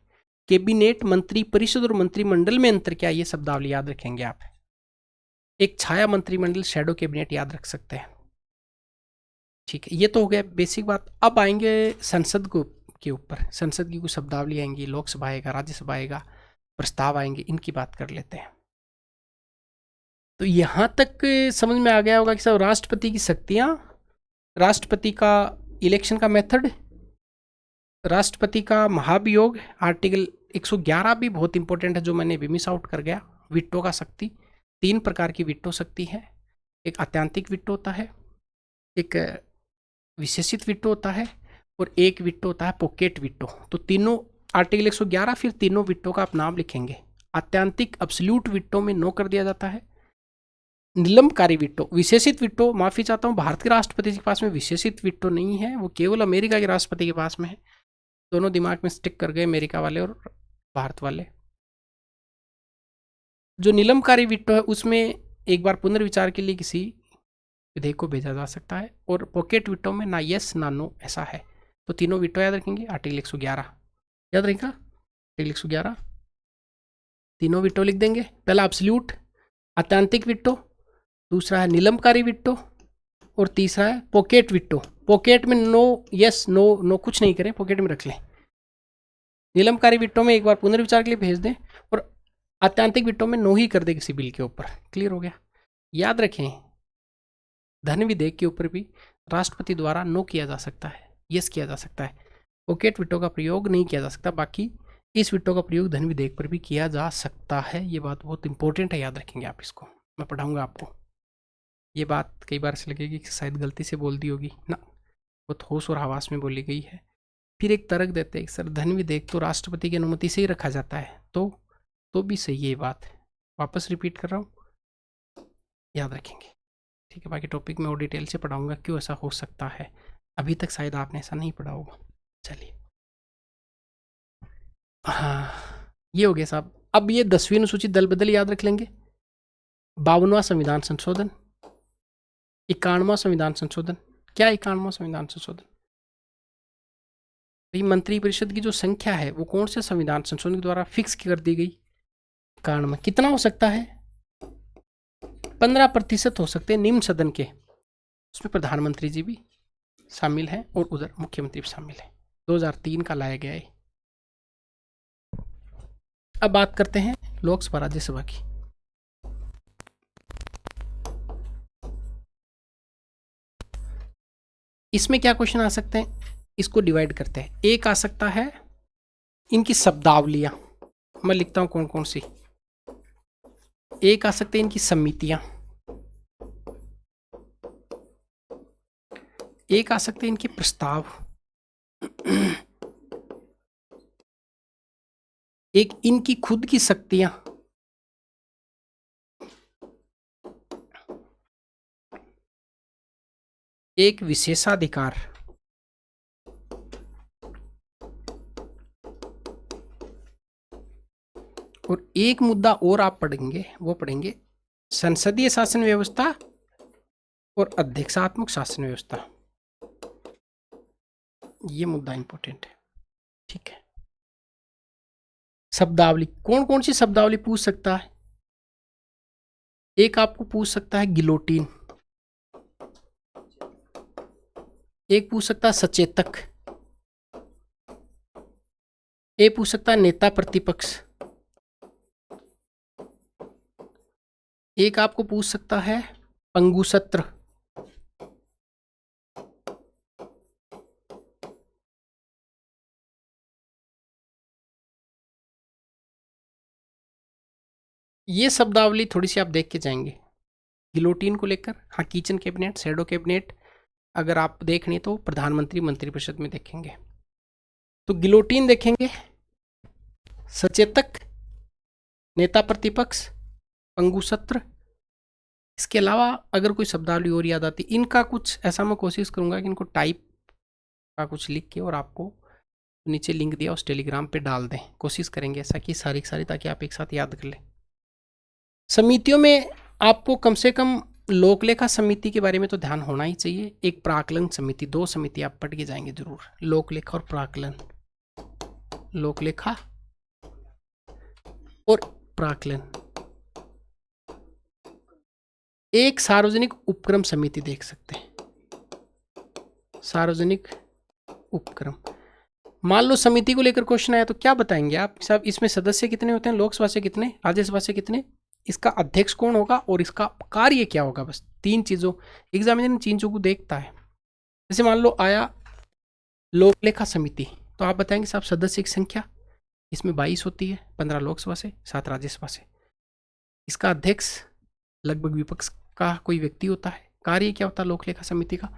कैबिनेट, मंत्रिपरिषद और मंत्रिमंडल में अंतर क्या है, ये शब्दावली याद रखेंगे आप। एक छाया मंत्रिमंडल, शैडो कैबिनेट याद रख सकते हैं। ठीक है, ये तो हो गया बेसिक बात। अब आएंगे संसद को के ऊपर, संसद की कुछ शब्दावली आएंगी, लोकसभा आएगा, राज्यसभा आएगा, प्रस्ताव आएंगे, इनकी बात कर लेते हैं। तो यहां तक समझ में आ गया होगा कि सब राष्ट्रपति की शक्तियां, राष्ट्रपति का इलेक्शन का मेथड, राष्ट्रपति का महाभियोग, आर्टिकल 111 भी बहुत इंपॉर्टेंट है जो मैंने भी मिस आउट कर गया। विटो का शक्ति, 3 प्रकार की विटो शक्ति है। एक आत्यांतिक विटो होता है, एक विशेषित विटो होता है, और एक विटो होता है पॉकेट विटो। तो तीनों आर्टिकल 111, फिर तीनों विटो का आप नाम लिखेंगे। आत्यांतिक अब्सोल्यूट विटो में नो कर दिया जाता है। निलंबकारी विटो, विशेषित विटो, माफी चाहता हूँ, भारत के राष्ट्रपति के पास में विशेषित विटो नहीं है, वो केवल अमेरिका के राष्ट्रपति के पास में है। दोनों दिमाग में स्टिक कर गए, अमेरिका वाले और भारत वाले। जो निलंबकारी विटो है उसमें एक बार पुनर्विचार के लिए किसी विधेयक को भेजा जा सकता है, और पॉकेट विटो में ना यस ना नो ऐसा है। तो तीनों विटो याद रखेंगे। आर्टिकल 111 याद रखेगा, आर्टिकल 111 तीनों विटो लिख देंगे। पहला अब्सोल्यूट आत्यांतिक विटो, दूसरा है निलंबकारी विटो, और तीसरा है पॉकेट विटो। पॉकेट में नो यस नो नो कुछ नहीं करें, पॉकेट में रख लें। निलंबकारी विटो में एक बार पुनर्विचार के लिए भेज दें, और आत्यांतिक विटो में नो ही कर दे किसी बिल के ऊपर। क्लियर हो गया। याद रखें, धन विधेयक के ऊपर भी राष्ट्रपति द्वारा नो किया जा सकता है, यस किया जा सकता है। पॉकेट विटो का प्रयोग नहीं किया जा सकता। बाकी इस विटो का प्रयोग धन विधेयक पर भी किया जा सकता है। ये बात बहुत इंपॉर्टेंट है, याद रखेंगे आप इसको, मैं पढ़ाऊंगा आपको। ये बात कई बार से लगेगी कि शायद गलती से बोल दी होगी ना, बहुत होश और हवास में बोली गई है। फिर एक तर्क देते हैं सर धन विधेयक तो राष्ट्रपति की अनुमति से ही रखा जाता है, तो भी सही है ये बात। वापस रिपीट कर रहा हूँ, याद रखेंगे। ठीक है, बाकी टॉपिक में और डिटेल से पढ़ाऊंगा क्यों ऐसा हो सकता है। अभी तक शायद आपने ऐसा नहीं पढ़ा होगा। चलिए, हाँ ये हो गया साहब। अब ये 10वीं अनुसूची दल बदल याद रख लेंगे। 52वां संविधान संशोधन, 91वां संविधान संशोधन। क्या 91वां संविधान संशोधन? भाई मंत्रिपरिषद की जो संख्या है वो कौन से संविधान संशोधन के द्वारा फिक्स कर दी गई? 91। कितना हो सकता है? 15% हो सकते हैं निम्न सदन के। उसमें प्रधानमंत्री जी भी शामिल हैं और उधर मुख्यमंत्री भी शामिल है। 2003 का लाया गया है। अब बात करते हैं लोकसभा राज्यसभा की। इसमें क्या क्वेश्चन आ सकते हैं, इसको डिवाइड करते हैं। एक आ सकता है इनकी शब्दावलियां, मैं लिखता हूं कौन कौन सी। एक आ सकते हैं इनकी समितियां, एक आ सकते हैं इनके प्रस्ताव, एक इनकी खुद की शक्तियां, एक विशेषाधिकार, और एक मुद्दा और आप पढ़ेंगे, वो पढ़ेंगे संसदीय शासन व्यवस्था और अध्यक्षात्मक शासन व्यवस्था। ये मुद्दा इंपॉर्टेंट है। ठीक है, शब्दावली, कौन कौन सी शब्दावली पूछ सकता है? एक आपको पूछ सकता है गिलोटीन, एक पूछ सकता है सचेतक, एक पूछ सकता है नेता प्रतिपक्ष, एक आपको पूछ सकता है पंगुसत्र। ये शब्दावली थोड़ी सी आप देख के जाएंगे गिलोटीन को लेकर। हाँ, किचन कैबिनेट, शैडो कैबिनेट अगर आप देखनी तो प्रधानमंत्री मंत्रिपरिषद में देखेंगे। तो गिलोटीन देखेंगे, सचेतक, नेता प्रतिपक्ष, पंगुसत्र। इसके अलावा अगर कोई शब्दावली और याद आती, इनका कुछ ऐसा मैं कोशिश करूंगा कि इनको टाइप का कुछ लिख के और आपको नीचे लिंक दिया उस टेलीग्राम पे डाल दें। कोशिश करेंगे ऐसा कि सारी सारी, ताकि आप एक साथ याद कर लें। समितियों में आपको कम से कम लोकलेखा समिति के बारे में तो ध्यान होना ही चाहिए। एक प्राकलन समिति, दो समिति आप पढ़ के जाएंगे जरूर, लोकलेखा और प्राकलन। लोकलेखा और प्राकलन। एक सार्वजनिक उपक्रम समिति देख सकते हैं, सार्वजनिक उपक्रम। मान लो समिति को लेकर क्वेश्चन आया तो क्या बताएंगे आप साहब, इसमें सदस्य कितने होते हैं, लोकसभा से कितने, राज्यसभा से कितने, इसका अध्यक्ष कौन होगा और इसका कार्य क्या होगा। बस तीन चीजों, एग्जामिनर चीजों को देखता है। जैसे मान लो आया लोकलेखा समिति, तो आप बताएंगे साहब सदस्य की संख्या इसमें 22 होती है, 15 लोकसभा से, 7 राज्यसभा से। इसका अध्यक्ष लगभग विपक्ष का कोई व्यक्ति होता है। कार्य क्या होता है लोकलेखा समिति का,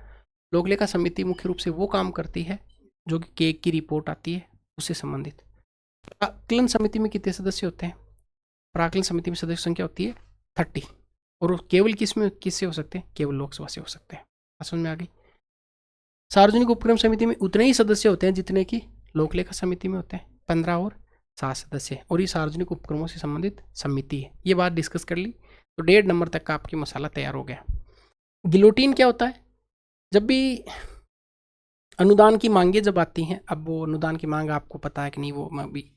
लोकलेखा समिति मुख्य रूप से वो काम करती है जो कि केक की रिपोर्ट आती है उससे संबंधित। प्राकलन समिति में कितने सदस्य होते हैं, प्राकलन समिति में सदस्य संख्या होती है 30, और वो केवल किससे हो सकते हैं, केवल लोकसभा से हो सकते हैं। समझ में आ गई। सार्वजनिक उपक्रम समिति में उतने ही सदस्य होते हैं जितने की लोकलेखा समिति में होते हैं, 15 और 7 सदस्य, और ये सार्वजनिक उपक्रमों से संबंधित समिति है। ये बात डिस्कस कर ली तो 1.5 नंबर तक का आपकी मसाला तैयार हो गया। गिलोटीन क्या होता है, जब भी अनुदान की मांगे जब आती हैं, अब वो अनुदान की मांग आपको पता है कि नहीं, वो मैं भी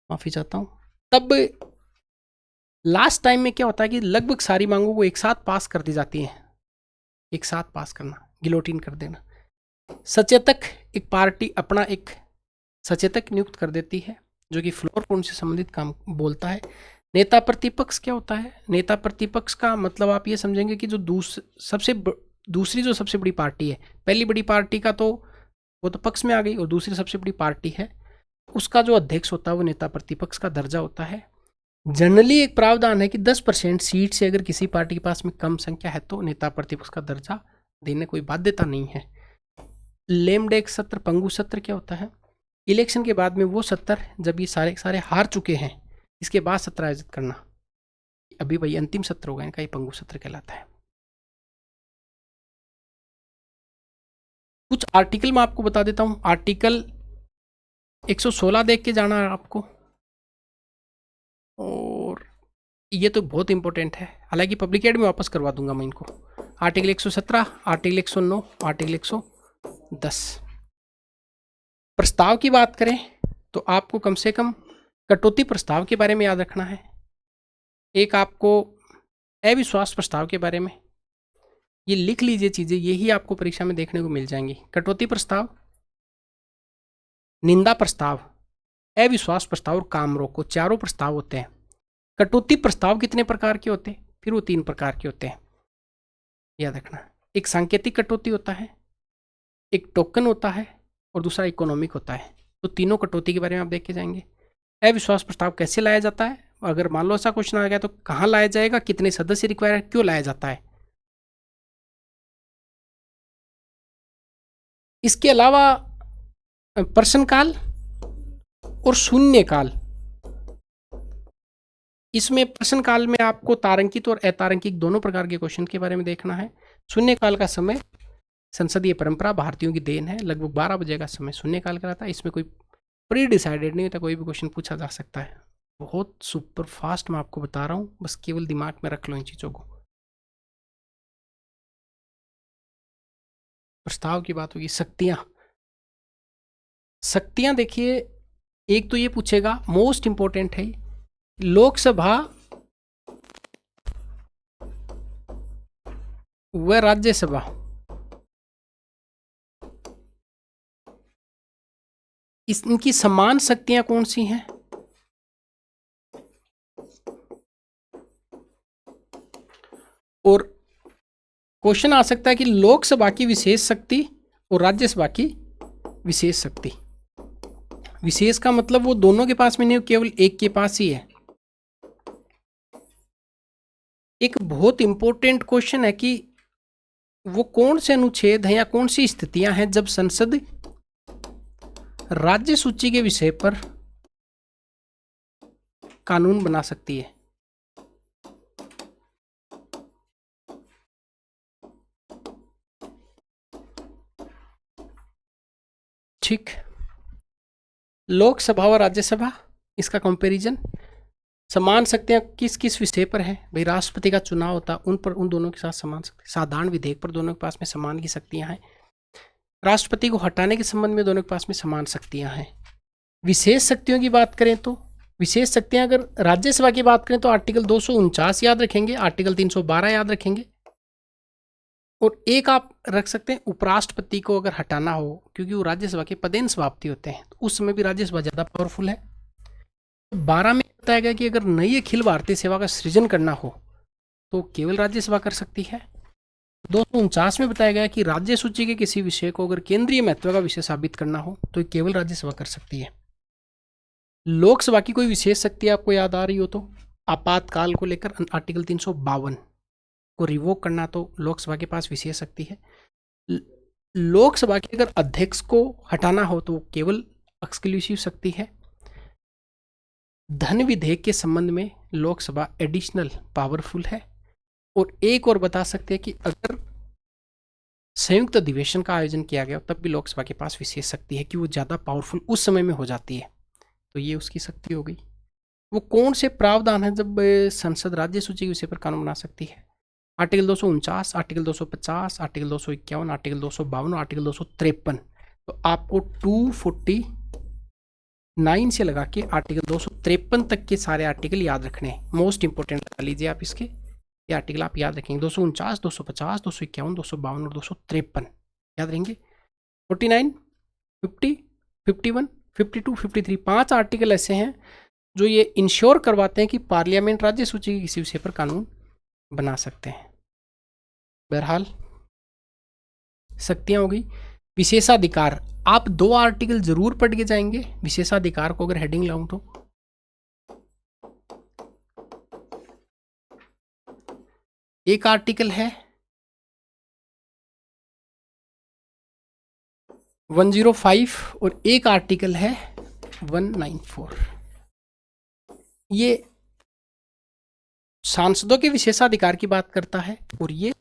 माफी चाहता हूँ, तब लास्ट टाइम में क्या होता है कि लगभग सारी मांगों को एक साथ पास कर दी जाती है। एक साथ पास करना, गिलोटीन कर देना। सचेतक, एक पार्टी अपना एक सचेतक नियुक्त कर देती है जो कि फ्लोर पॉइंट से संबंधित काम बोलता है। नेता प्रतिपक्ष क्या होता है, नेता प्रतिपक्ष का मतलब आप ये समझेंगे कि जो दूसरी जो सबसे बड़ी पार्टी है, पहली बड़ी पार्टी का तो वो तो पक्ष में आ गई, और दूसरी सबसे बड़ी पार्टी है उसका जो अध्यक्ष होता है वो नेता प्रतिपक्ष का दर्जा होता है। जनरली एक प्रावधान है कि 10% सीट से अगर किसी पार्टी के पास में कम संख्या है तो नेता प्रतिपक्ष का दर्जा देने कोई बाध्यता नहीं है। लेमडेक सत्र, पंगु सत्र क्या होता है, इलेक्शन के बाद में वो सत्र जब ये सारे हार चुके हैं, इसके बाद सत्र आयोजित करना, अभी भाई अंतिम सत्र होगा इनका, ये पंगु सत्र कहलाता है। कुछ आर्टिकल मैं आपको बता देता हूं। आर्टिकल 116 देख के जाना है आपको, और ये तो बहुत इंपॉर्टेंट है, हालांकि पब्लिकेट में वापस करवा दूंगा मैं इनको। Article 117, article 109, article 110। प्रस्ताव की बात करें तो आपको कम से कम कटौती प्रस्ताव के बारे में याद रखना है। एक आपको अविश्वास प्रस्ताव के बारे में, ये लिख लीजिए चीजें, यही आपको परीक्षा में देखने को मिल जाएंगी। कटौती प्रस्ताव, निंदा प्रस्ताव, अविश्वास प्रस्ताव और काम रोको, चारों प्रस्ताव होते हैं। कटौती प्रस्ताव कितने प्रकार के होते हैं, फिर वो 3 प्रकार के होते हैं, याद रखना। एक सांकेतिक कटौती होता है, एक टोकन होता है, और दूसरा इकोनॉमिक होता है। तो तीनों कटौती के बारे में आप देख के जाएंगे। अविश्वास प्रस्ताव कैसे लाया जाता है, अगर मान लो ऐसा क्वेश्चन आ गया तो कहाँ लाया जाएगा, कितने सदस्य रिक्वायर है, क्यों लाया जाता है। इसके अलावा प्रश्नकाल और शून्यकाल, इसमें प्रश्नकाल में आपको तारांकित और अतारांकित दोनों प्रकार के क्वेश्चन के बारे में देखना है। शून्यकाल का समय संसदीय परंपरा, भारतीयों की देन है, लगभग 12 बजे का समय शून्यकाल कहलाता है। इसमें कोई प्री डिसाइडेड नहीं होता, कोई भी क्वेश्चन पूछा जा सकता है। बहुत सुपर फास्ट मैं आपको बता रहा हूँ, बस केवल दिमाग में रख लो इन चीज़ों को। प्रस्ताव की बात होगी। शक्तियाँ, शक्तियाँ देखिए, एक तो ये पूछेगा, मोस्ट इंपॉर्टेंट है, लोकसभा व राज्यसभा इनकी समान शक्तियां कौन सी हैं। और क्वेश्चन आ सकता है कि लोकसभा की विशेष शक्ति और राज्यसभा की विशेष शक्ति। विशेष का मतलब वो दोनों के पास में नहीं, केवल एक के पास ही है। एक बहुत इंपॉर्टेंट क्वेश्चन है कि वो कौन से अनुच्छेद हैं या कौन सी स्थितियां हैं जब संसद राज्य सूची के विषय पर कानून बना सकती है। ठीक, लोकसभा और राज्यसभा, इसका कंपैरिजन। समान शक्तियां किस किस विषय पर है? भाई राष्ट्रपति का चुनाव होता उन पर, उन दोनों के साथ समान शक्ति। साधारण विधेयक पर दोनों के पास में समान की शक्तियां हैं। राष्ट्रपति को हटाने के संबंध में दोनों के पास में समान शक्तियां हैं। विशेष शक्तियों की बात करें तो विशेष शक्तियां अगर राज्यसभा की बात करें तो आर्टिकल 249 याद रखेंगे, आर्टिकल 312 याद रखेंगे, और एक आप रख सकते हैं उपराष्ट्रपति को अगर हटाना हो, क्योंकि वो राज्यसभा के पदेन समाप्ति होते हैं, तो उस समय भी राज्यसभा ज़्यादा पावरफुल है। 12 में बताया गया कि अगर नई अखिल भारतीय सेवा का सृजन करना हो तो केवल राज्यसभा कर सकती है। 249 में बताया गया कि राज्य सूची के किसी विषय को अगर केंद्रीय महत्व का विषय साबित करना हो तो केवल राज्यसभा कर सकती है। लोकसभा की कोई विशेष शक्ति आपको याद आ रही हो तो आपातकाल को लेकर आर्टिकल 352 को रिवोक करना, तो लोकसभा के पास विशेष शक्ति है। लोकसभा के अगर अध्यक्ष को हटाना हो तो केवल एक्सक्लूसिव शक्ति है। धन विधेयक के संबंध में लोकसभा एडिशनल पावरफुल है। और एक और बता सकते हैं कि अगर संयुक्त अधिवेशन का आयोजन किया गया तब भी लोकसभा के पास विशेष शक्ति है कि वो ज़्यादा पावरफुल उस समय में हो जाती है, तो ये उसकी शक्ति हो गई। वो कौन से प्रावधान है जब संसद राज्य सूची के विषय पर कानून बना सकती है? Article 249, article 250, article 251, article 252, article 253। तो आपको 249 से लगा के आर्टिकल 253 तक के सारे आर्टिकल याद रखने हैं। मोस्ट इंपोर्टेंट लगा लीजिए आप इसके, ये आर्टिकल आप याद रखेंगे। 249, 250, 251, 252 और 253 याद रहेंगे। 49, 50, 51, 52, 53 5 आर्टिकल ऐसे हैं जो ये इंश्योर करवाते हैं कि पार्लियामेंट राज्य सूची के किसी विषय पर कानून बना सकते हैं। बहरहाल शक्तियां हो गई। विशेषाधिकार, आप 2 आर्टिकल जरूर पढ़ के जाएंगे विशेषाधिकार को अगर हेडिंग लाऊं तो। एक आर्टिकल है 105 और एक आर्टिकल है 194। ये सांसदों के विशेषाधिकार की बात करता है और ये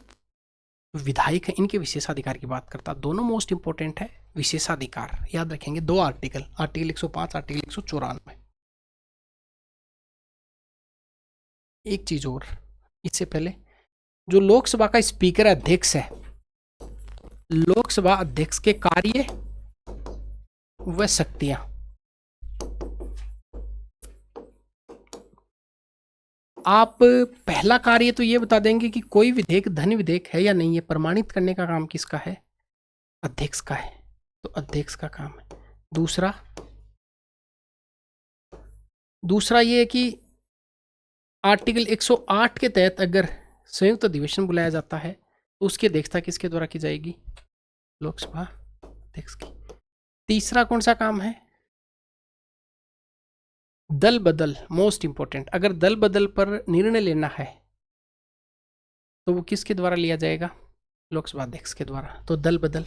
विधायक है इनके विशेषाधिकार की बात करता है। दोनों मोस्ट इंपोर्टेंट है। विशेषाधिकार याद रखेंगे 2 आर्टिकल, आर्टिकल 105, आर्टिकल 194। एक चीज और इससे पहले, जो लोकसभा का स्पीकर अध्यक्ष है, लोकसभा अध्यक्ष के कार्य व शक्तियां। आप पहला कार्य तो ये बता देंगे कि कोई विधेयक धन विधेयक है या नहीं है, प्रमाणित करने का काम किसका है? अध्यक्ष का है, तो अध्यक्ष का काम है। दूसरा ये है कि आर्टिकल 108 के तहत अगर संयुक्त अधिवेशन बुलाया जाता है तो उसकी अध्यक्षता किसके द्वारा की जाएगी? लोकसभा अध्यक्ष की। तीसरा कौन सा काम है? दल बदल, मोस्ट इंपोर्टेंट। अगर दल बदल पर निर्णय लेना है तो वो किसके द्वारा लिया जाएगा? लोकसभा अध्यक्ष के द्वारा। तो दल बदल।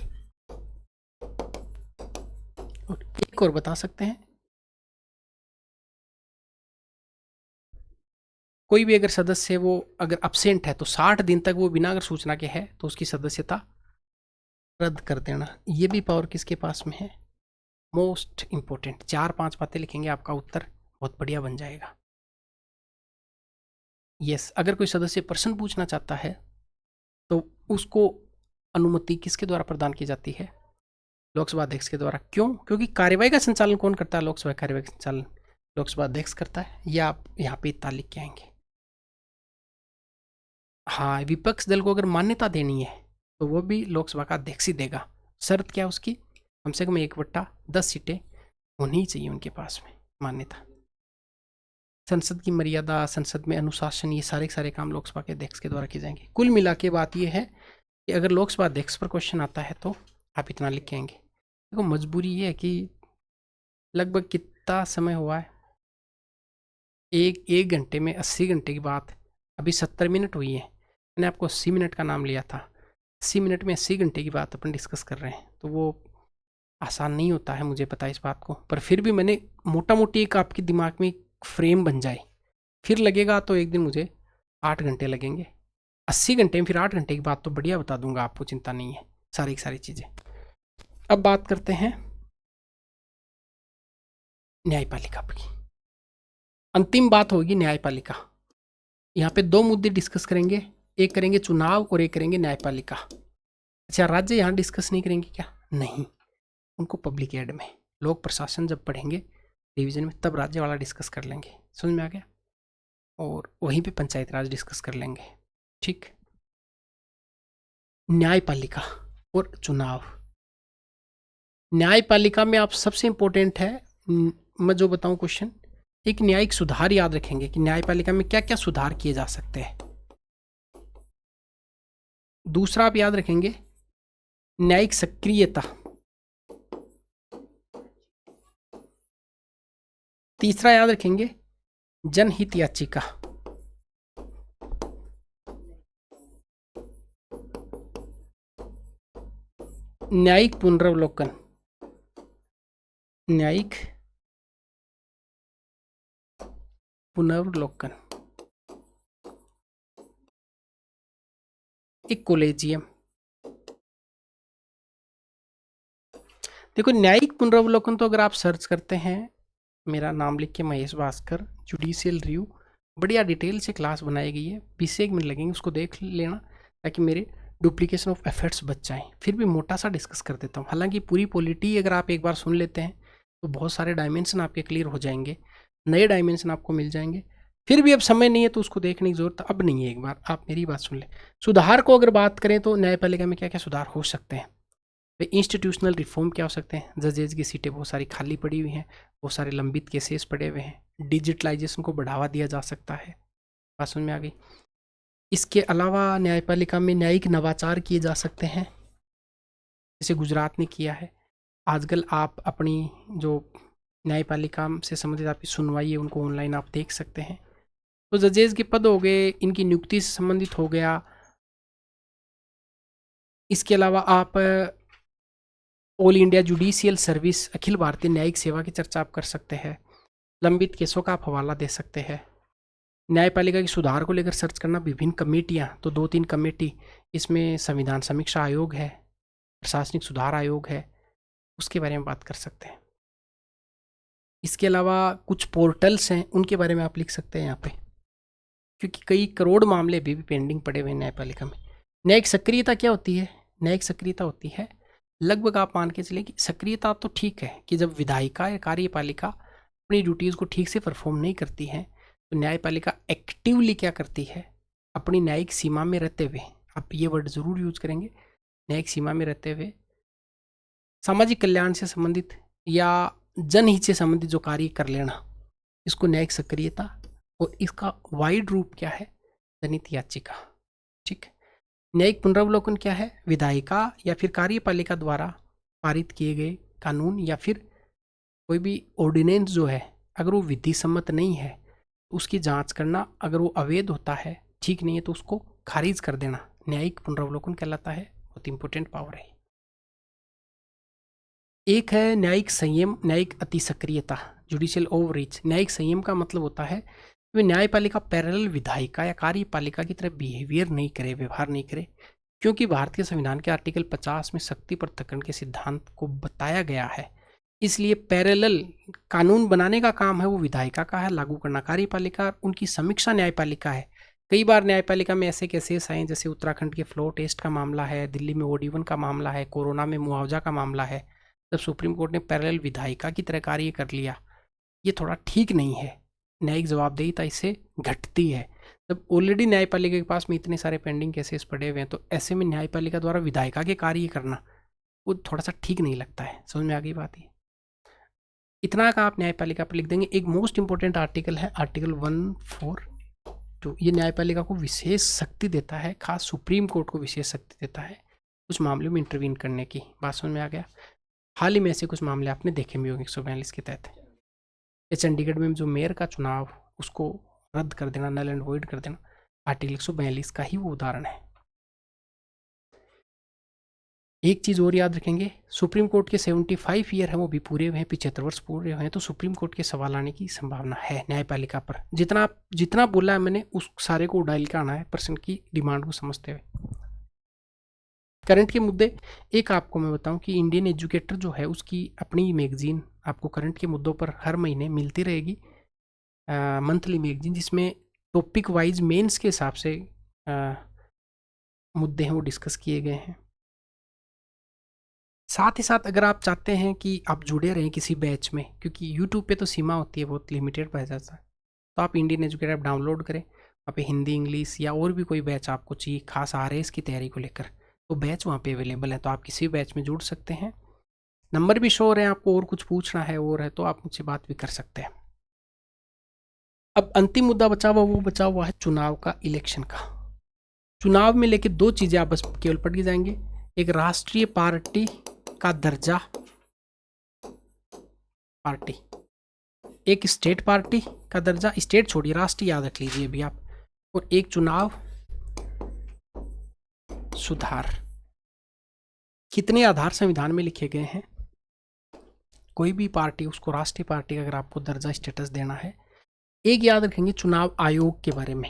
और एक और बता सकते हैं, कोई भी अगर सदस्य वो अगर अब्सेंट है तो 60 दिन तक वो बिना अगर सूचना के है तो उसकी सदस्यता रद्द कर देना। ये भी पावर किसके पास में है? Most important. 4-5 बातें लिखेंगे, आपका उत्तर बहुत बढ़िया बन जाएगा। यस, अगर कोई सदस्य प्रश्न पूछना चाहता है तो उसको अनुमति किसके द्वारा प्रदान की जाती है? लोकसभा अध्यक्ष के द्वारा। क्यों? क्योंकि कार्यवाही का संचालन कौन करता है? लोकसभा कार्यवाही का संचालन लोकसभा अध्यक्ष करता है। या आप यहाँ पे इतना लिख के आएंगे। हाँ, विपक्ष दल को अगर मान्यता देनी है तो वो भी लोकसभा का अध्यक्ष ही देगा। शर्त क्या उसकी? कम से कम 1/10 सीटें होनी ही चाहिए उनके पास में मान्यता। संसद की मर्यादा, संसद में अनुशासन, ये सारे के सारे काम लोकसभा के अध्यक्ष के द्वारा किए जाएंगे। कुल मिला के बात ये है कि अगर लोकसभा अध्यक्ष पर क्वेश्चन आता है तो आप इतना लिख के आएंगे। देखो मजबूरी ये है कि लगभग कितना समय हुआ है, एक घंटे में 80 घंटे की बात, अभी 70 मिनट हुई है। मैंने आपको 80 मिनट का नाम लिया था, 80 मिनट में 80 घंटे की बात अपन डिस्कस कर रहे हैं, तो वो आसान नहीं होता है, मुझे पता है इस बात को। पर फिर भी मैंने मोटा मोटी एक आपके दिमाग में एक फ्रेम बन जाए, फिर लगेगा तो एक दिन मुझे 8 घंटे लगेंगे, 80 घंटे में फिर 8 घंटे की बात तो बढ़िया बता दूंगा आपको, चिंता नहीं है, सारी की सारी चीज़ें। अब बात करते हैं न्यायपालिका की। अंतिम बात होगी न्यायपालिका। यहाँ पे 2 मुद्दे डिस्कस करेंगे, एक करेंगे चुनाव और एक करेंगे न्यायपालिका। अच्छा, राज्य यहाँ डिस्कस नहीं करेंगे क्या? नहीं, उनको पब्लिक एड में, लोक प्रशासन जब पढ़ेंगे डिवीजन में तब राज्य वाला डिस्कस कर लेंगे, समझ में आ गया? और वहीं पे पंचायत राज डिस्कस कर लेंगे, ठीक। न्यायपालिका और चुनाव। न्यायपालिका में आप सबसे इंपॉर्टेंट है, मैं जो बताऊं क्वेश्चन, एक न्यायिक सुधार याद रखेंगे कि न्यायपालिका में क्या क्या सुधार किए जा सकते हैं। दूसरा आप याद रखेंगे न्यायिक सक्रियता। तीसरा याद रखेंगे जनहित याचिका। न्यायिक पुनरावलोकन, न्यायिक पुनर्वलोकन, एक कोलेजियम। देखो न्यायिक पुनरावलोकन तो अगर आप सर्च करते हैं, मेरा नाम लिख के महेश भास्कर जुडिशियल रिव्यू, बढ़िया डिटेल से क्लास बनाई गई है, 20 मिनट लगेंगे, उसको देख लेना ताकि मेरे डुप्लीकेशन ऑफ एफर्ट्स बच जाएं। फिर भी मोटा सा डिस्कस कर देता हूँ, हालांकि पूरी पॉलिटी अगर आप एक बार सुन लेते हैं तो बहुत सारे डायमेंशन आपके क्लियर हो जाएंगे, नए डायमेंशन आपको मिल जाएंगे। फिर भी अब समय नहीं है तो उसको देखने की जरूरत अब नहीं है, एक बार आप मेरी बात सुन लें। सुधार को अगर बात करें तो न्यायपालिका में क्या क्या सुधार हो सकते हैं? इंस्टीट्यूशनल रिफॉर्म क्या हो सकते हैं? जजेज की सीटें बहुत सारी खाली पड़ी हुई हैं, बहुत सारे लंबित केसेस पड़े हुए हैं, डिजिटलाइजेशन को बढ़ावा दिया जा सकता है, बात समझ में आ गई। इसके अलावा न्यायपालिका में न्यायिक नवाचार किए जा सकते हैं, जैसे गुजरात ने किया है। आजकल आप अपनी जो न्यायपालिका से संबंधित आपकी सुनवाई है उनको ऑनलाइन आप देख सकते हैं। तो जजेज के पद हो गए, इनकी नियुक्ति से संबंधित हो गया। इसके अलावा आप all India judicial service, Akhil Bharatiya न्यायिक सेवा की चर्चा आप कर सकते हैं। लंबित केसों का आप हवाला दे सकते हैं। न्यायपालिका के सुधार को लेकर सर्च करना, विभिन्न कमेटियां, तो 2-3 कमेटी, इसमें संविधान समीक्षा आयोग है, प्रशासनिक सुधार आयोग है, उसके बारे में बात कर सकते हैं। इसके अलावा कुछ पोर्टल्स हैं, उनके बारे में आप लिख सकते हैं यहाँ पे, क्योंकि कई करोड़ मामले अभी भी पेंडिंग पड़े हुए हैं न्यायपालिका में। न्यायिक सक्रियता क्या होती है? न्यायिक सक्रियता होती है, लगभग आप मान के चले कि सक्रियता तो ठीक है कि जब विधायिका या कार्यपालिका अपनी ड्यूटीज़ को ठीक से परफॉर्म नहीं करती है तो न्यायपालिका एक्टिवली क्या करती है, अपनी न्यायिक सीमा में रहते हुए, आप ये वर्ड जरूर यूज करेंगे, न्यायिक सीमा में रहते हुए सामाजिक कल्याण से संबंधित या जनहित से संबंधित जो कार्य कर लेना, इसको न्यायिक सक्रियता। और इसका वाइड रूप क्या है? जनहित याचिका, ठीक। न्यायिक पुनरावलोकन क्या है? विधायिका या फिर कार्यपालिका द्वारा पारित किए गए कानून या फिर कोई भी ऑर्डिनेंस जो है, अगर वो विधि सम्मत नहीं है तो उसकी जांच करना, अगर वो अवैध होता है, ठीक नहीं है, तो उसको खारिज कर देना, न्यायिक पुनरावलोकन कहलाता है। बहुत इंपॉर्टेंट पावर है। एक है न्यायिक संयम, न्यायिक अति सक्रियता, जुडिशियल ओवररीच। न्यायिक संयम का मतलब होता है वे न्यायपालिका पैरेलल विधायिका या कार्यपालिका की तरह बिहेवियर नहीं करे, व्यवहार नहीं करे, क्योंकि भारतीय संविधान के आर्टिकल 50 में शक्ति पृथक्करण के सिद्धांत को बताया गया है। इसलिए पैरेलल कानून बनाने का काम है वो विधायिका का है, लागू करना कार्यपालिका, उनकी समीक्षा न्यायपालिका है। कई बार न्यायपालिका में ऐसे केसेस आए, जैसे उत्तराखंड के फ्लो टेस्ट का मामला है, दिल्ली में OD1 का मामला है, कोरोना में मुआवजा का मामला है, तब सुप्रीम कोर्ट ने पैरेलल विधायिका की तरह कार्य कर लिया। ये थोड़ा ठीक नहीं है, न्यायिक जवाबदेहिता इससे घटती है। तब ऑलरेडी न्यायपालिका के पास में इतने सारे पेंडिंग केसेस पड़े हुए हैं, तो ऐसे में न्यायपालिका द्वारा विधायिका के कार्य करना वो थोड़ा सा ठीक नहीं लगता है। समझ में आ गई बात? ये इतना का आप न्यायपालिका पर लिख देंगे। एक मोस्ट इंपॉर्टेंट आर्टिकल है आर्टिकल 142, ये न्यायपालिका को विशेष शक्ति देता है, खास सुप्रीम कोर्ट को विशेष शक्ति देता है कुछ मामलों में इंटरवीन करने की। बात समझ में आ गया। हाल ही में ऐसे कुछ मामले आपने देखे भी होंगे 142 के तहत। ये चंडीगढ़ में जो मेयर का चुनाव उसको रद्द कर देना, नल एंड वॉइड कर देना, आर्टिकल 142 का ही वो उदाहरण है। एक चीज़ और याद रखेंगे, सुप्रीम कोर्ट के 75 ईयर हैं वो भी पूरे हुए हैं, 75 वर्ष पूरे हुए हैं, तो सुप्रीम कोर्ट के सवाल आने की संभावना है न्यायपालिका पर। जितना बोला है मैंने उस सारे को डायल के आना है पर्सन की डिमांड को समझते हुए। करंट के मुद्दे, एक आपको मैं बताऊं कि इंडियन एजुकेटर जो है उसकी अपनी मैगजीन आपको करंट के मुद्दों पर हर महीने मिलती रहेगी, मंथली मैगजीन, जिसमें टॉपिक वाइज मेंस के हिसाब से मुद्दे हैं वो डिस्कस किए गए हैं। साथ ही साथ अगर आप चाहते हैं कि आप जुड़े रहें किसी बैच में, क्योंकि यूट्यूब पे तो सीमा होती है, बहुत लिमिटेड बैच आता है, तो आप इंडियन एजुकेटर ऐप डाउनलोड करें। वहाँ पे हिंदी, इंग्लिश या और भी कोई बैच आपको चाहिए खास RAS की तैयारी को लेकर, तो बैच वहाँ पे अवेलेबल है, तो आप किसी बैच में जुड़ सकते हैं। नंबर भी शो हो रहे हैं आपको, और कुछ पूछना है और है तो आप मुझसे बात भी कर सकते हैं। अब अंतिम मुद्दा बचा हुआ है चुनाव का, इलेक्शन का। चुनाव में लेके दो चीज़ें आप बस केवल पढ़ के जाएंगे, एक राष्ट्रीय पार्टी का दर्जा, पार्टी, एक स्टेट पार्टी का दर्जा, स्टेट छोड़िए राष्ट्रीय याद रख लीजिए अभी आप, और एक चुनाव सुधार। कितने आधार संविधान में लिखे गए हैं, कोई भी पार्टी उसको राष्ट्रीय पार्टी का अगर आपको दर्जा स्टेटस देना है। एक याद रखेंगे चुनाव आयोग के बारे में,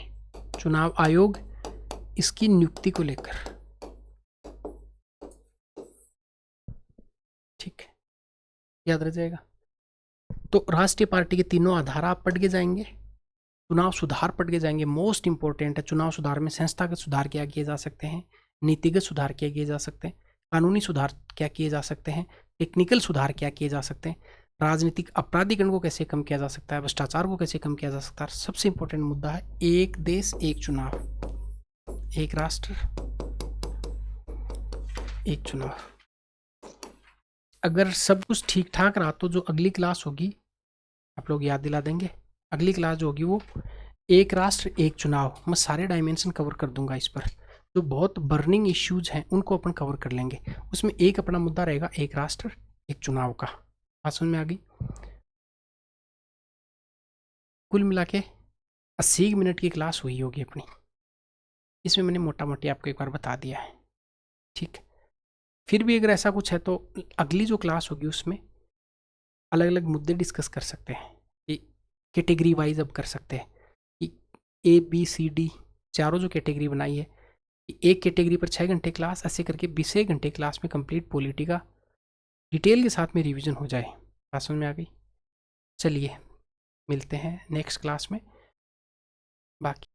चुनाव आयोग इसकी नियुक्ति को लेकर, ठीक है, याद रह जाएगा। तो राष्ट्रीय पार्टी के तीनों आधार आप पढ़ के जाएंगे, चुनाव सुधार पढ़ के जाएंगे, मोस्ट इंपॉर्टेंट है। चुनाव सुधार में संस्थागत सुधार क्या किए जा सकते हैं, नीतिगत सुधार क्या किए जा सकते हैं, कानूनी सुधार क्या किए जा सकते हैं, टेक्निकल सुधार क्या किए जा सकते हैं, राजनीतिक अपराधीकरण को कैसे कम किया जा सकता है, भ्रष्टाचार को कैसे कम किया जा सकता है। सबसे इंपॉर्टेंट मुद्दा है एक देश एक चुनाव, एक राष्ट्र एक चुनाव। अगर सब कुछ ठीक ठाक रहा तो जो अगली क्लास होगी आप लोग याद दिला देंगे, अगली क्लास जो होगी वो एक राष्ट्र एक चुनाव, मैं सारे डायमेंशन कवर कर दूंगा इस पर, जो बहुत बर्निंग इश्यूज हैं उनको अपन कवर कर लेंगे। उसमें एक अपना मुद्दा रहेगा एक राष्ट्र एक चुनाव का। बात समझ में आ गई। कुल मिला के 80 मिनट की क्लास हुई होगी अपनी, इसमें मैंने मोटा मोटी आपको एक बार बता दिया है, ठीक। फिर भी अगर ऐसा कुछ है तो अगली जो क्लास होगी उसमें अलग अलग मुद्दे डिस्कस कर सकते हैं, कि कैटेगरी वाइज अब कर सकते हैं कि ABCD चारों जो कैटेगरी बनाई है, एक कैटेगरी पर 6 घंटे क्लास, ऐसे करके 20 घंटे क्लास में कंप्लीट पॉलिटी का डिटेल के साथ में रिवीजन हो जाए। बात समझ में आ गई। चलिए मिलते हैं नेक्स्ट क्लास में, बाकी